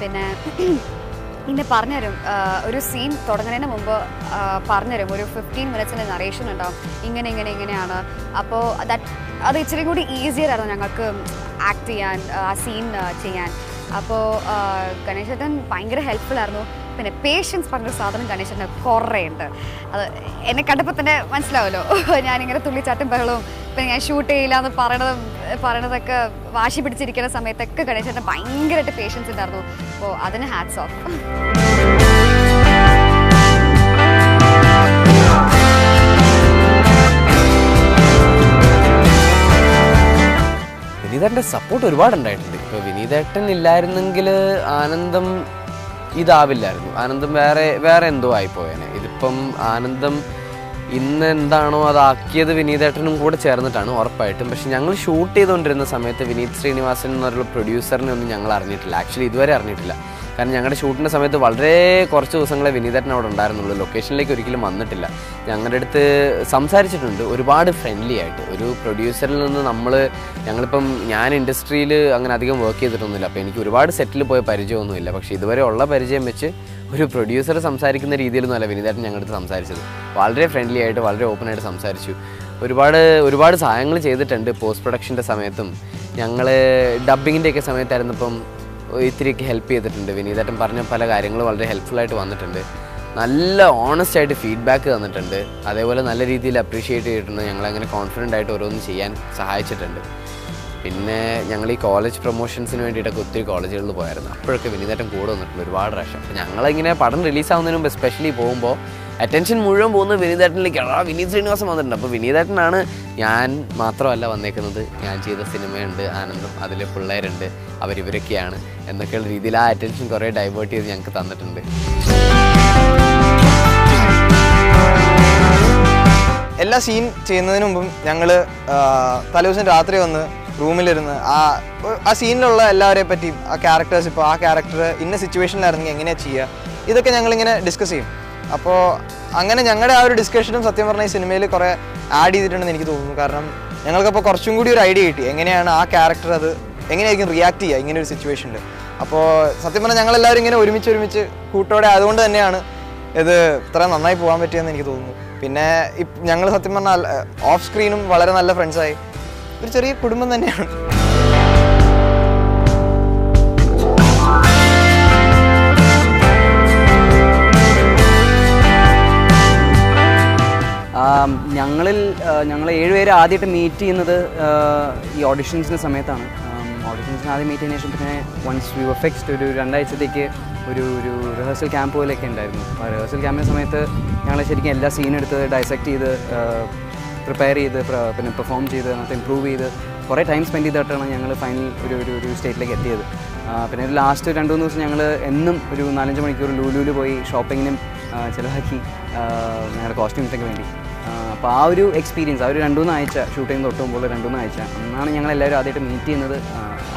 പിന്നെ ഇന്നെ പറഞ്ഞുതരും, ഒരു സീൻ തുടങ്ങുന്നതിന് മുമ്പ് പറഞ്ഞുതരും, ഒരു 15 മിനിറ്റ്സിൻ്റെ നറേഷൻ ഉണ്ടാവും, ഇങ്ങനെയാണ്. അപ്പോൾ അത് ഇച്ചിരി കൂടി ഈസിയർ ആയിരുന്നു ഞങ്ങൾക്ക് ആക്ട് ചെയ്യാൻ, ആ സീൻ ചെയ്യാൻ. അപ്പോൾ ഗണേശേട്ടൻ ഭയങ്കര ഹെൽപ്ഫുൾ ആയിരുന്നു. പിന്നെ പേഷ്യൻസ് പറഞ്ഞൊരു സാധനം ഗണേശന് കുറേ ഉണ്ട്. അത് എന്നെ കണ്ടപ്പോൾ തന്നെ മനസ്സിലാവുമല്ലോ. ഞാനിങ്ങനെ തുള്ളിച്ചാട്ടും ബഹളവും പിന്നെ ഞാൻ ഷൂട്ട് ചെയ്യില്ല എന്ന് പറയണതൊക്കെ വാശി പിടിച്ചിരിക്കുന്ന സമയത്തൊക്കെ ഗണേശന് ഭയങ്കരമായിട്ട് പേഷ്യൻസ് ഉണ്ടായിരുന്നു. അപ്പോൾ അതിന് ഹാറ്റ്സ് ഓഫ്. വിനീതേട്ടൻ്റെ സപ്പോർട്ട് ഒരുപാടുണ്ടായിട്ടുണ്ട്. ഇപ്പോൾ വിനീതേട്ടൻ ഇല്ലായിരുന്നെങ്കിൽ ആനന്ദം ഇതാവില്ലായിരുന്നു. ആനന്ദം വേറെ എന്തോ ആയിപ്പോയേനെ. ഇതിപ്പം ആനന്ദം ഇന്ന് എന്താണോ അതാക്കിയത് വിനീതേട്ടനും കൂടെ ചേർന്നിട്ടാണ് ഉറപ്പായിട്ടും. പക്ഷെ ഞങ്ങൾ ഷൂട്ട് ചെയ്തുകൊണ്ടിരുന്ന സമയത്ത് വിനീത് ശ്രീനിവാസൻ എന്ന് പറഞ്ഞുള്ള പ്രൊഡ്യൂസറിനെ ഒന്നും ഞങ്ങൾ അറിഞ്ഞിട്ടില്ല. ആക്ച്വലി ഇതുവരെ അറിഞ്ഞിട്ടില്ല. കാരണം ഞങ്ങളുടെ ഷൂട്ടിൻ്റെ സമയത്ത് വളരെ കുറച്ച് ദിവസങ്ങളെ വിനീതേട്ടൻ അവിടെ ഉണ്ടായിരുന്നുള്ളൂ. ലൊക്കേഷനിലേക്ക് ഒരിക്കലും വന്നിട്ടില്ല. ഞങ്ങളുടെ അടുത്ത് സംസാരിച്ചിട്ടുണ്ട് ഒരുപാട് ഫ്രണ്ട്ലി ആയിട്ട്. ഒരു പ്രൊഡ്യൂസറിൽ നിന്ന് ഞങ്ങളിപ്പം ഞാൻ ഇൻഡസ്ട്രിയിൽ അങ്ങനെ അധികം വർക്ക് ചെയ്തിട്ടൊന്നുമില്ല, അപ്പോൾ എനിക്ക് ഒരുപാട് സെറ്റിൽ പോയ പരിചയമൊന്നുമില്ല. പക്ഷേ ഇതുവരെ ഉള്ള പരിചയം വെച്ച് ഒരു പ്രൊഡ്യൂസർ സംസാരിക്കുന്ന രീതിയിലൊന്നുമല്ല വിനീതേട്ടൻ ഞങ്ങളുടെ അടുത്ത് സംസാരിച്ചത്. വളരെ ഫ്രണ്ട്ലി ആയിട്ട് വളരെ ഓപ്പണായിട്ട് സംസാരിച്ചു. ഒരുപാട് സഹായങ്ങൾ ചെയ്തിട്ടുണ്ട്. പോസ്റ്റ് പ്രൊഡക്ഷൻ്റെ സമയത്തും ഞങ്ങൾ ഡബ്ബിങ്ങിൻ്റെയൊക്കെ സമയത്തായിരുന്നപ്പം ഇത്തിരിയൊക്കെ ഹെൽപ്പ് ചെയ്തിട്ടുണ്ട്. വിനീതേട്ടൻ പറഞ്ഞ പല കാര്യങ്ങളും വളരെ ഹെൽപ്ഫുള്ളായിട്ട് വന്നിട്ടുണ്ട്. നല്ല ഓണസ്റ്റായിട്ട് ഫീഡ്ബാക്ക് തന്നിട്ടുണ്ട്. അതേപോലെ നല്ല രീതിയിൽ അപ്രീഷിയേറ്റ് ചെയ്തിട്ടുണ്ട്. ഞങ്ങളങ്ങനെ കോൺഫിഡൻ്റ് ആയിട്ട് ഓരോന്ന് ചെയ്യാൻ സഹായിച്ചിട്ടുണ്ട്. പിന്നെ ഞങ്ങൾ ഈ കോളേജ് പ്രൊമോഷൻസിന് വേണ്ടിയിട്ടൊക്കെ ഒത്തിരി കോളേജുകളിൽ പോയായിരുന്നു. അപ്പോഴൊക്കെ വിനീതേട്ടൻ കൂടെ വന്നിട്ടുണ്ട് ഒരുപാട് പ്രാവശ്യം. അപ്പോൾ ഞങ്ങളിങ്ങനെ പടം റിലീസാവുന്നതിന് മുമ്പ് എസ്പെഷ്യലി പോകുമ്പോൾ അറ്റൻഷൻ മുഴുവൻ പോകുന്നത് വിനീതേട്ടനിലേക്കാണ്. വിനീത് ശ്രീനിവാസൻ വന്നിട്ടുണ്ട്. അപ്പോൾ വിനീതേട്ടനാണ്, ഞാൻ മാത്രമല്ല വന്നേക്കുന്നത്, ഞാൻ ചെയ്ത സിനിമയുണ്ട് ആനന്ദം, അതിൽ പിള്ളേരുണ്ട്, അവരിവരൊക്കെയാണ് എന്നൊക്കെയുള്ള രീതിയിൽ ആ അറ്റൻഷൻ കുറേ ഡൈവേർട്ട് ചെയ്ത് ഞങ്ങൾക്ക് തന്നിട്ടുണ്ട്. എല്ലാ സീൻ ചെയ്യുന്നതിന് മുമ്പും ഞങ്ങൾ തലേദിവസം രാത്രി വന്ന് റൂമിലിരുന്ന് ആ സീനിലുള്ള എല്ലാവരെയും പറ്റിയും ആ ക്യാരക്ടേഴ്സ്, ഇപ്പോൾ ആ ക്യാരക്ടർ ഇന്ന സിറ്റുവേഷനിലായിരുന്നെങ്കിൽ എങ്ങനെയാണ് ചെയ്യുക, ഇതൊക്കെ ഞങ്ങളിങ്ങനെ ഡിസ്കസ് ചെയ്യും. അപ്പോൾ അങ്ങനെ ഞങ്ങളുടെ ആ ഒരു ഡിസ്കഷനും സത്യം പറഞ്ഞാൽ ഈ സിനിമയിൽ കുറേ ആഡ് ചെയ്തിട്ടുണ്ടെന്ന് എനിക്ക് തോന്നുന്നു. കാരണം ഞങ്ങൾക്കപ്പോൾ കുറച്ചും കൂടി ഒരു ഐഡിയ കിട്ടി എങ്ങനെയാണ് ആ ക്യാരക്ടർ അത് എങ്ങനെയായിരിക്കും റിയാക്ട് ചെയ്യുക ഇങ്ങനെ ഒരു സിറ്റുവേഷനിൽ. അപ്പോൾ സത്യം പറഞ്ഞാൽ ഞങ്ങളെല്ലാവരും ഇങ്ങനെ ഒരുമിച്ച് കൂട്ടോടെ അതുകൊണ്ട് തന്നെയാണ് ഇത് ഇത്ര നന്നായി പോകാൻ പറ്റിയെന്ന് എനിക്ക് തോന്നുന്നു. പിന്നെ ഞങ്ങൾ സത്യം പറഞ്ഞാൽ ഓഫ് സ്ക്രീനും വളരെ നല്ല ഫ്രണ്ട്സായി ഒരു ചെറിയ കുടുംബം തന്നെയാണ്. ഞങ്ങൾ 7 പേര് ആദ്യമായിട്ട് മീറ്റ് ചെയ്യുന്നത് ഈ ഓഡിഷൻസിൻ്റെ സമയത്താണ്. ഓഡിഷൻസിന് ആദ്യം മീറ്റ് ചെയ്തതിനു ശേഷം പിന്നെ വൺസ് വി വർ ഫിക്സ്ഡ് ഒരു 2 ആഴ്ചത്തേക്ക് ഒരു റിഹേഴ്സൽ ക്യാമ്പ് പോലെയൊക്കെ ഉണ്ടായിരുന്നു. ആ റിഹേഴ്സൽ ക്യാമ്പിൻ്റെ സമയത്ത് ഞങ്ങൾ ശരിക്കും എല്ലാ സീനും എടുത്ത് ഡൈസെക്റ്റ് ചെയ്ത് പ്രിപ്പയർ ചെയ്ത് പിന്നെ പെർഫോം ചെയ്ത് എന്നിട്ട് ഇമ്പ്രൂവ് ചെയ്ത് കുറേ ടൈം സ്പെൻഡ് ചെയ്തിട്ടാണ് ഞങ്ങൾ ഫൈനൽ ഒരു സ്റ്റേറ്റിലേക്ക് എത്തിയത്. പിന്നെ ഒരു ലാസ്റ്റ് 2-3 ദിവസം ഞങ്ങൾ എന്നും ഒരു 4-5 മണിക്കൂർ ലൂലുവിൽ പോയി ഷോപ്പിങ്ങിനും ചിലവാക്കി ഞങ്ങളുടെ കോസ്റ്റ്യൂംസൊക്കെ വേണ്ടി. അപ്പോൾ ആ ഒരു എക്സ്പീരിയൻസ്, ആ ഒരു 2-3 ആഴ്ച ഷൂട്ട് ചെയ്യുന്ന തൊട്ട് മുമ്പുള്ള 2-3 ആഴ്ച അന്നാണ് ഞങ്ങളെല്ലാവരും ആദ്യമായിട്ട് മീറ്റ് ചെയ്യുന്നത്.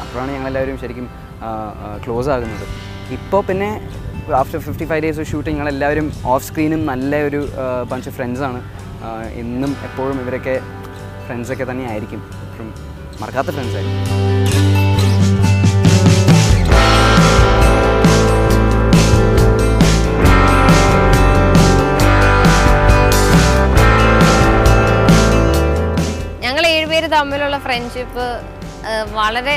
അപ്പോഴാണ് ഞങ്ങളെല്ലാവരും ശരിക്കും ക്ലോസ് ആകുന്നത്. ഇപ്പോൾ പിന്നെ ആഫ്റ്റർ 55 ഡേയ്സ് ഓഫ് ഷൂട്ടിങ് ഞങ്ങളെല്ലാവരും ഓഫ് സ്ക്രീനും നല്ല ഒരു ബഞ്ച് ഓഫ് ഫ്രണ്ട്സാണ്. ഇന്നും എപ്പോഴും ഇവരൊക്കെ ഫ്രണ്ട്സൊക്കെ തന്നെ ആയിരിക്കും, എപ്പോഴും മറക്കാത്ത ഫ്രണ്ട്സായിരിക്കും. ഞങ്ങൾ 7 പേര് തമ്മിലുള്ള ഫ്രണ്ട്ഷിപ്പ് വളരെ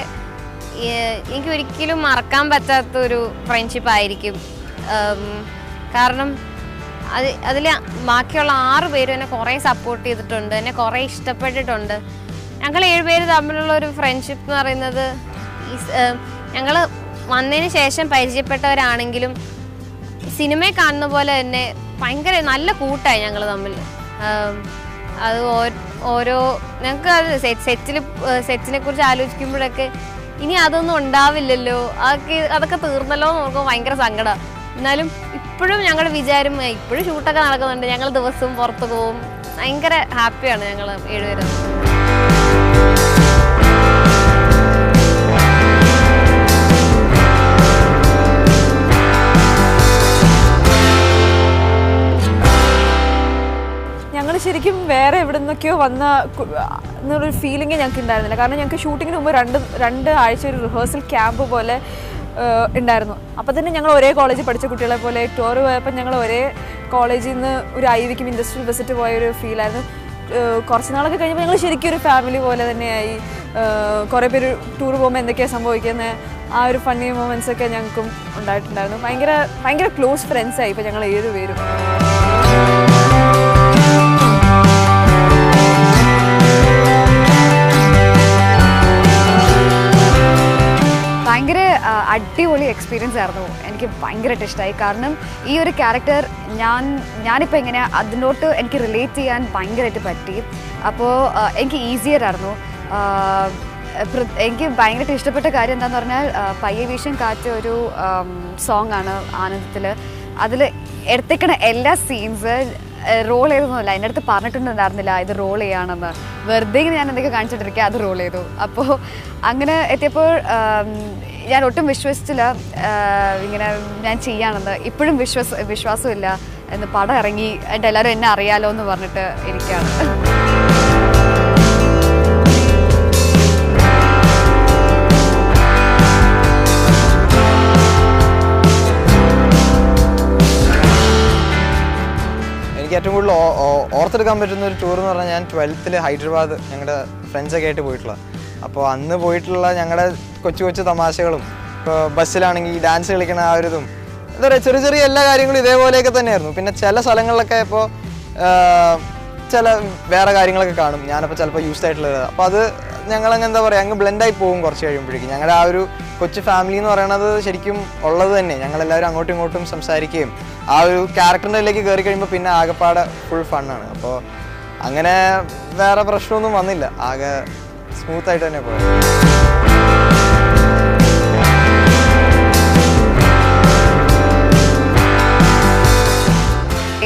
എനിക്ക് ഒരിക്കലും മറക്കാൻ പറ്റാത്തൊരു ഫ്രണ്ട്ഷിപ്പായിരിക്കും. കാരണം അതിൽ ബാക്കിയുള്ള 6 പേരും എന്നെ കുറേ സപ്പോർട്ട് ചെയ്തിട്ടുണ്ട്, എന്നെ കുറേ ഇഷ്ടപ്പെട്ടിട്ടുണ്ട്. ഞങ്ങൾ 7 പേര് തമ്മിലുള്ള ഒരു ഫ്രണ്ട്ഷിപ്പ് എന്ന് പറയുന്നത് ഞങ്ങൾ വന്നതിന് ശേഷം പരിചയപ്പെട്ടവരാണെങ്കിലും സിനിമയെ കാണുന്ന പോലെ തന്നെ ഭയങ്കര നല്ല കൂട്ടായി ഞങ്ങൾ തമ്മിൽ. അത് ഓരോ ഞങ്ങൾക്ക് അത് സെറ്റിനെ കുറിച്ച് ആലോചിക്കുമ്പോഴൊക്കെ ഇനി അതൊന്നും ഉണ്ടാവില്ലല്ലോ, അതൊക്കെ തീർന്നല്ലോ എന്ന് ഓർക്കുമ്പോൾ ഭയങ്കര സങ്കടമാണ്. എന്നാലും ഇപ്പോഴും ഞങ്ങളുടെ വിചാരം ഇപ്പോഴും ഷൂട്ടൊക്കെ നടക്കുന്നുണ്ട്, ഞങ്ങൾ ദിവസവും പുറത്ത് പോവും. ഭയങ്കര ഹാപ്പിയാണ് ഞങ്ങൾ 7 പേരും. ഞങ്ങൾ ശരിക്കും വേറെ എവിടെ നിന്നൊക്കെയോ വന്ന എന്നൊരു ഫീലിംഗ് ഞങ്ങൾക്ക് ഉണ്ടായിരുന്നില്ല. കാരണം ഞങ്ങൾക്ക് ഷൂട്ടിങ്ങിന് മുമ്പ് 2 ആഴ്ച ഒരു റിഹേഴ്സൽ ക്യാമ്പ് പോലെ ഉണ്ടായിരുന്നു. അപ്പോൾ തന്നെ ഞങ്ങൾ ഒരേ കോളേജിൽ പഠിച്ച കുട്ടികളെ പോലെ ടൂർ പോയപ്പോൾ ഞങ്ങൾ ഒരേ കോളേജിൽ നിന്ന് ഒരു ഐവിക്കും ഇൻഡസ്ട്രിയൽ വിസിറ്റ് പോയൊരു ഫീലായിരുന്നു. കുറച്ച് നാളൊക്കെ കഴിഞ്ഞപ്പോൾ ഞങ്ങൾ ശരിക്കും ഒരു ഫാമിലി പോലെ തന്നെയായി. കുറേ പേര് ടൂർ പോകുമ്പോൾ എന്തൊക്കെയാണ് സംഭവിക്കുന്നത്, ആ ഒരു ഫണ്ണി മൊമെൻറ്റ്സൊക്കെ ഞങ്ങൾക്കും ഉണ്ടായിട്ടുണ്ടായിരുന്നു. ഭയങ്കര ക്ലോസ് ഫ്രണ്ട്സായി ഇപ്പോൾ ഞങ്ങൾ 7 പേരും. ഭയങ്കര അടിപൊളി എക്സ്പീരിയൻസ് ആയിരുന്നു. എനിക്ക് ഭയങ്കരമായിട്ട് ഇഷ്ടമായി. കാരണം ഈ ഒരു ക്യാരക്ടർ ഞാനിപ്പോൾ എങ്ങനെ അതിനോട്ട് എനിക്ക് റിലേറ്റ് ചെയ്യാൻ ഭയങ്കരമായിട്ട് പറ്റി. അപ്പോൾ എനിക്ക് ഈസിയർ ആയിരുന്നു. എനിക്ക് ഭയങ്കരമായിട്ട് ഇഷ്ടപ്പെട്ട കാര്യം എന്താണെന്ന് പറഞ്ഞാൽ പയ്യെ വീശും കാറ്റ് ഒരു സോങ് ആണ് ആനന്ദത്തിൽ. അതിൽ എടുത്തേക്കണ എല്ലാ സീൻസ് റോൾ ചെയ്തൊന്നുമില്ല, എൻ്റെ അടുത്ത് പറഞ്ഞിട്ടുണ്ടായിരുന്നില്ല ഇത് റോൾ ചെയ്യാണെന്ന്. വെറുതെ ഞാൻ എന്തൊക്കെ കാണിച്ചിട്ടിരിക്കുക, അത് റോൾ ചെയ്തു. അപ്പോൾ അങ്ങനെ എത്തിയപ്പോൾ ഞാൻ ഒട്ടും വിശ്വസിച്ചില്ല ഇങ്ങനെ ഞാൻ ചെയ്യാണെന്ന്. ഇപ്പോഴും വിശ്വാസമില്ല എന്ന്. പടം ഇറങ്ങി എൻ്റെ എല്ലാവരും എന്നെ അറിയാലോ എന്ന് പറഞ്ഞിട്ട് ഇരിക്കുകയാണ്. എനിക്ക് ഏറ്റവും കൂടുതൽ ഓർത്തെടുക്കാൻ പറ്റുന്ന ഒരു ടൂർ എന്ന് പറഞ്ഞാൽ ഞാൻ 12th ഹൈദരാബാദ് ഞങ്ങളുടെ ഫ്രണ്ട്സൊക്കെ ആയിട്ട് പോയിട്ടുള്ള. അപ്പോൾ അന്ന് പോയിട്ടുള്ള ഞങ്ങളുടെ കൊച്ചു കൊച്ചു തമാശകളും, ഇപ്പോൾ ബസ്സിലാണെങ്കിൽ ഡാൻസ് കളിക്കണ ആ ഒരു ഇതും, എന്താ പറയുക, ചെറിയ ചെറിയ എല്ലാ കാര്യങ്ങളും ഇതേപോലെയൊക്കെ തന്നെയായിരുന്നു. പിന്നെ ചില സ്ഥലങ്ങളിലൊക്കെ ഇപ്പോൾ ചില വേറെ കാര്യങ്ങളൊക്കെ കാണും, ഞാനപ്പോൾ ചിലപ്പോൾ യൂസ്ഡ് ആയിട്ടുള്ളത്. അപ്പോൾ അത് ഞങ്ങളങ്ങ് എന്താ പറയുക, അങ്ങ് ബ്ലെൻഡായി പോകും കുറച്ച് കഴിയുമ്പോഴേക്കും. ഞങ്ങളുടെ ആ ഒരു കൊച്ചു ഫാമിലി എന്ന് പറയുന്നത് ശരിക്കും ഉള്ളത് തന്നെ. ഞങ്ങളെല്ലാവരും അങ്ങോട്ടും ഇങ്ങോട്ടും സംസാരിക്കുകയും ആ ഒരു ക്യാരക്ടറിൻ്റെ ഇതിലേക്ക് കയറി കഴിയുമ്പോൾ പിന്നെ ആകെപ്പാടെ ഫുൾ ഫണ്ണാണ്. അപ്പോൾ അങ്ങനെ വേറെ പ്രശ്നമൊന്നും വന്നില്ല, ആകെ സ്മൂത്തായിട്ട് തന്നെ പോയത്.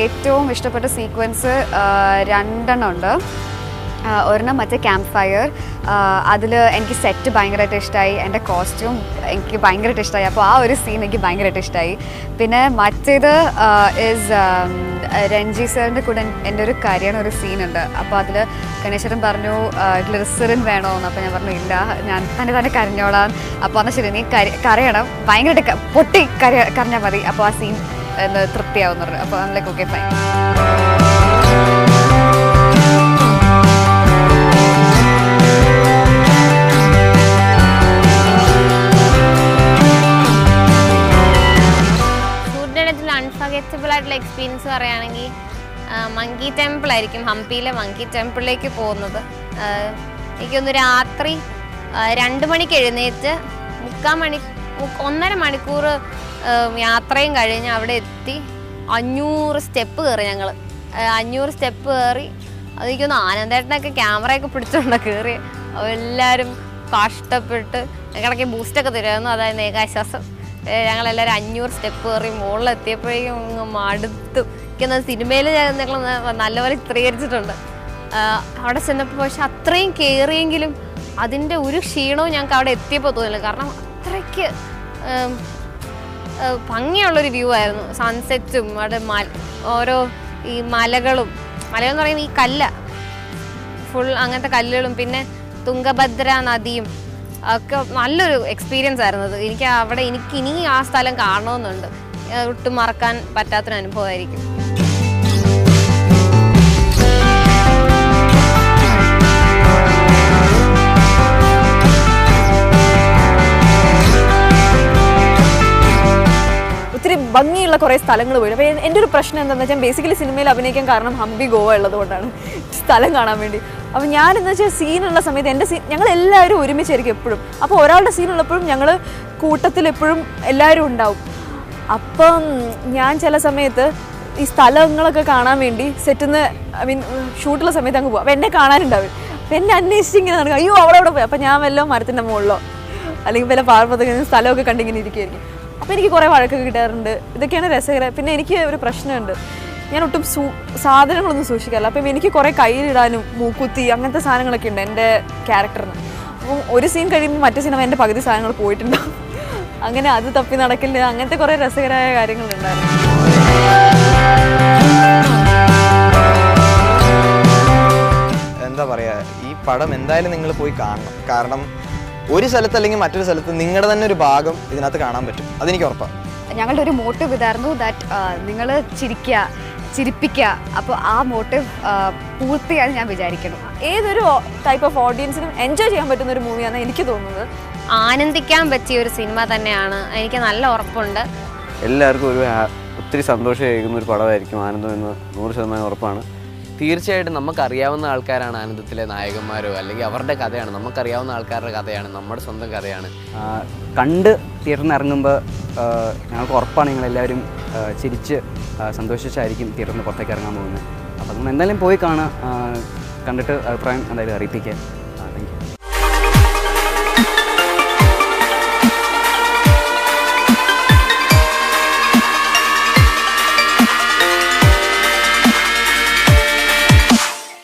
ഏറ്റവും ഇഷ്ടപ്പെട്ട സീക്വൻസ് 2 ഉണ്ട്. ഒരെണ്ണം മറ്റേ ക്യാമ്പ് ഫയർ, അതിൽ എനിക്ക് സെറ്റ് ഭയങ്കരമായിട്ട് ഇഷ്ടമായി, എൻ്റെ കോസ്റ്റ്യൂം എനിക്ക് ഭയങ്കരമായിട്ട് ഇഷ്ടമായി. അപ്പോൾ ആ ഒരു സീൻ എനിക്ക് ഭയങ്കരമായിട്ട് ഇഷ്ടമായി. പിന്നെ മറ്റേത് രഞ്ജി സാറിൻ്റെ കൂടെ എൻ്റെ ഒരു കരയണ ഒരു സീനുണ്ട്. അപ്പോൾ അതിൽ ഗണേശൻ പറഞ്ഞു ഗ്ലിസറിൻ വേണമെന്ന്. അപ്പോൾ ഞാൻ പറഞ്ഞു ഇല്ല, ഞാൻ തന്നെ കരഞ്ഞോളാം. അപ്പോൾ എന്നാൽ ശരി, നീ കരയണം, ഭയങ്കരമായിട്ട് പൊട്ടി കരഞ്ഞാൽ മതി, അപ്പോൾ ആ സീൻ തൃപ്തിയാവും പറഞ്ഞു. അപ്പോൾ ലൈക്ക് ഓക്കെ ഫൈൻ. അൺഫർഗറ്റബിൾ ആയിട്ടുള്ള എക്സ്പീരിയൻസ് പറയുകയാണെങ്കിൽ മങ്കി ടെമ്പിൾ ആയിരിക്കും. ഹംപിയിലെ മങ്കി ടെമ്പിളിലേക്ക് പോകുന്നത് എനിക്കൊന്ന് രാത്രി 2 മണിക്ക് എഴുന്നേറ്റ് 1.5 മണിക്കൂർ യാത്രയും കഴിഞ്ഞ് അവിടെ എത്തി 500 സ്റ്റെപ്പ് കയറി. ഞങ്ങൾ 500 സ്റ്റെപ്പ് കയറി. അതെനിക്കൊന്ന് ആനന്ദേട്ടനൊക്കെ ക്യാമറയൊക്കെ പിടിച്ചോണ്ട കയറി. എല്ലാവരും കഷ്ടപ്പെട്ട് ഇടയ്ക്ക് ബൂസ്റ്റൊക്കെ തരുമായിരുന്നു, അതായത് ഏകാശ്വാസം. ഞങ്ങളെല്ലാവരും 500 സ്റ്റെപ്പ് കയറി മുകളിലെത്തിയപ്പോഴേക്കും മടുത്തു. എനിക്കൊന്ന് സിനിമയിൽ ഞങ്ങൾ നല്ലപോലെ ചിത്രീകരിച്ചിട്ടുണ്ട്. അവിടെ ചെന്നപ്പോൾ പക്ഷെ അത്രയും കയറിയെങ്കിലും അതിൻ്റെ ഒരു ക്ഷീണവും ഞങ്ങൾക്ക് അവിടെ എത്തിയപ്പോൾ തോന്നില്ല. കാരണം അത്രയ്ക്ക് ഭംഗിയുള്ളൊരു വ്യൂ ആയിരുന്നു. സൺസെറ്റും അവിടെ ഓരോ ഈ മലകളെന്ന് പറയുമ്പോൾ ഈ ഫുൾ അങ്ങനത്തെ കല്ലുകളും പിന്നെ തുംഗഭദ്ര നദിയും ഒക്കെ നല്ലൊരു എക്സ്പീരിയൻസ് ആയിരുന്നു അത്. എനിക്ക് ഇനി ആ സ്ഥലം കാണണമെന്നുണ്ട്. ഒട്ടും മറക്കാൻ പറ്റാത്തൊരു അനുഭവമായിരിക്കും. ഒത്തിരി ഭംഗിയുള്ള കുറേ സ്ഥലങ്ങൾ പോയി. അപ്പോൾ എൻ്റെ ഒരു പ്രശ്നം എന്താണെന്ന് വെച്ചാൽ ബേസിക്കലി സിനിമയിൽ അഭിനയിക്കാൻ കാരണം ഹംപി ഗോവ ഉള്ളതുകൊണ്ടാണ്, സ്ഥലം കാണാൻ വേണ്ടി. അപ്പോൾ ഞാനെന്ന് വെച്ചാൽ സീനുള്ള സമയത്ത് ഞങ്ങൾ എല്ലാവരും ഒരുമിച്ചായിരിക്കും എപ്പോഴും. അപ്പോൾ ഒരാളുടെ സീനുള്ളപ്പോഴും ഞങ്ങൾ കൂട്ടത്തിൽ എപ്പോഴും എല്ലാവരും ഉണ്ടാവും. അപ്പം ഞാൻ ചില സമയത്ത് ഈ സ്ഥലങ്ങളൊക്കെ കാണാൻ വേണ്ടി സെറ്റിൽ നിന്ന് ഷൂട്ടുള്ള സമയത്ത് അങ്ങ് പോകും. അപ്പോൾ എന്നെ കാണാനുണ്ടാവും. അപ്പോൾ എന്നെ അന്വേഷിച്ച് ഇങ്ങനെ നടക്കും, അയ്യോ അവിടെ പോയി. അപ്പോൾ ഞാൻ വല്ല മരത്തിൻ്റെ മുകളിലോ അല്ലെങ്കിൽ വല്ല പാർപ്പത്തൊക്കെ സ്ഥലമൊക്കെ കണ്ടിങ്ങനെ ഇരിക്കുമായിരിക്കും. അപ്പോൾ എനിക്ക് കുറേ വഴക്കൊക്കെ കിട്ടാറുണ്ട്. ഇതൊക്കെയാണ് രസകരം. പിന്നെ എനിക്ക് ഒരു പ്രശ്നമുണ്ട്, ഞാൻ ഒട്ടും സാധനങ്ങളൊന്നും സൂക്ഷിക്കാറില്ല. അപ്പം എനിക്ക് കുറേ കയ്യിലിടാനും മൂക്കുത്തി അങ്ങനത്തെ സാധനങ്ങളൊക്കെ ഉണ്ട് എൻ്റെ ക്യാരക്ടറിന്. അപ്പം ഒരു സീൻ കഴിയുമ്പോൾ മറ്റേ സിനിമ എൻ്റെ പകുതി സാധനങ്ങൾ പോയിട്ടുണ്ടാവും. അങ്ങനെ അത് തപ്പി നടക്കില്ല, അങ്ങനത്തെ കുറേ രസകരമായ കാര്യങ്ങളുണ്ടായിരുന്നു. എന്താ പറയുക, ഈ പടം എന്തായാലും നിങ്ങൾ പോയി കാണണം. കാരണം ഒരു സ്ഥലത്ത് അല്ലെങ്കിൽ മറ്റൊരു സ്ഥലത്ത് നിങ്ങളുടെ തന്നെ ഒരു ഭാഗം ഇതിനകത്ത് കാണാൻ പറ്റും, അതെനിക്ക് ഉറപ്പാണ്. ഞങ്ങളുടെ ഒരു മോട്ടീവ് ഇതായിരുന്നു, ദാറ്റ് നിങ്ങൾ ചിരിപ്പിക്കുക. അപ്പോൾ ആ മോട്ടീവ് പൂർത്തിയായി ഞാൻ വിചാരിക്കണം. ഏതൊരു ടൈപ്പ് ഓഫ് ഓഡിയൻസിനും എൻജോയ് ചെയ്യാൻ പറ്റുന്ന ഒരു മൂവിയാണ് എനിക്ക് തോന്നുന്നത്. ആനന്ദിക്കാൻ പറ്റിയ ഒരു സിനിമ തന്നെയാണ്, എനിക്ക് നല്ല ഉറപ്പുണ്ട്. എല്ലാവർക്കും ഒത്തിരി സന്തോഷം കേൾക്കുന്ന ഒരു പടമായിരിക്കും ആനന്ദം എന്ന് 100% ഉറപ്പാണ്. തീർച്ചയായിട്ടും നമുക്കറിയാവുന്ന ആൾക്കാരാണ് ആനന്ദത്തിലെ നായകന്മാരോ അല്ലെങ്കിൽ അവരുടെ കഥയാണ്, നമുക്കറിയാവുന്ന ആൾക്കാരുടെ കഥയാണ്, നമ്മുടെ സ്വന്തം കഥയാണ്. കണ്ട് തിയേറ്ററിൽ നിന്ന് ഇറങ്ങുമ്പോൾ ഞങ്ങൾക്ക് ഉറപ്പാണ് നിങ്ങളെല്ലാവരും ചിരിച്ച് സന്തോഷിച്ചായിരിക്കും തിയേറ്ററിൽ നിന്ന് പുറത്തേക്ക് ഇറങ്ങാൻ പോകുന്നത്. അപ്പോൾ നിങ്ങൾ എന്തായാലും പോയി കാണുക, കണ്ടിട്ട് അഭിപ്രായം എന്തായാലും അറിയിപ്പിക്കുക.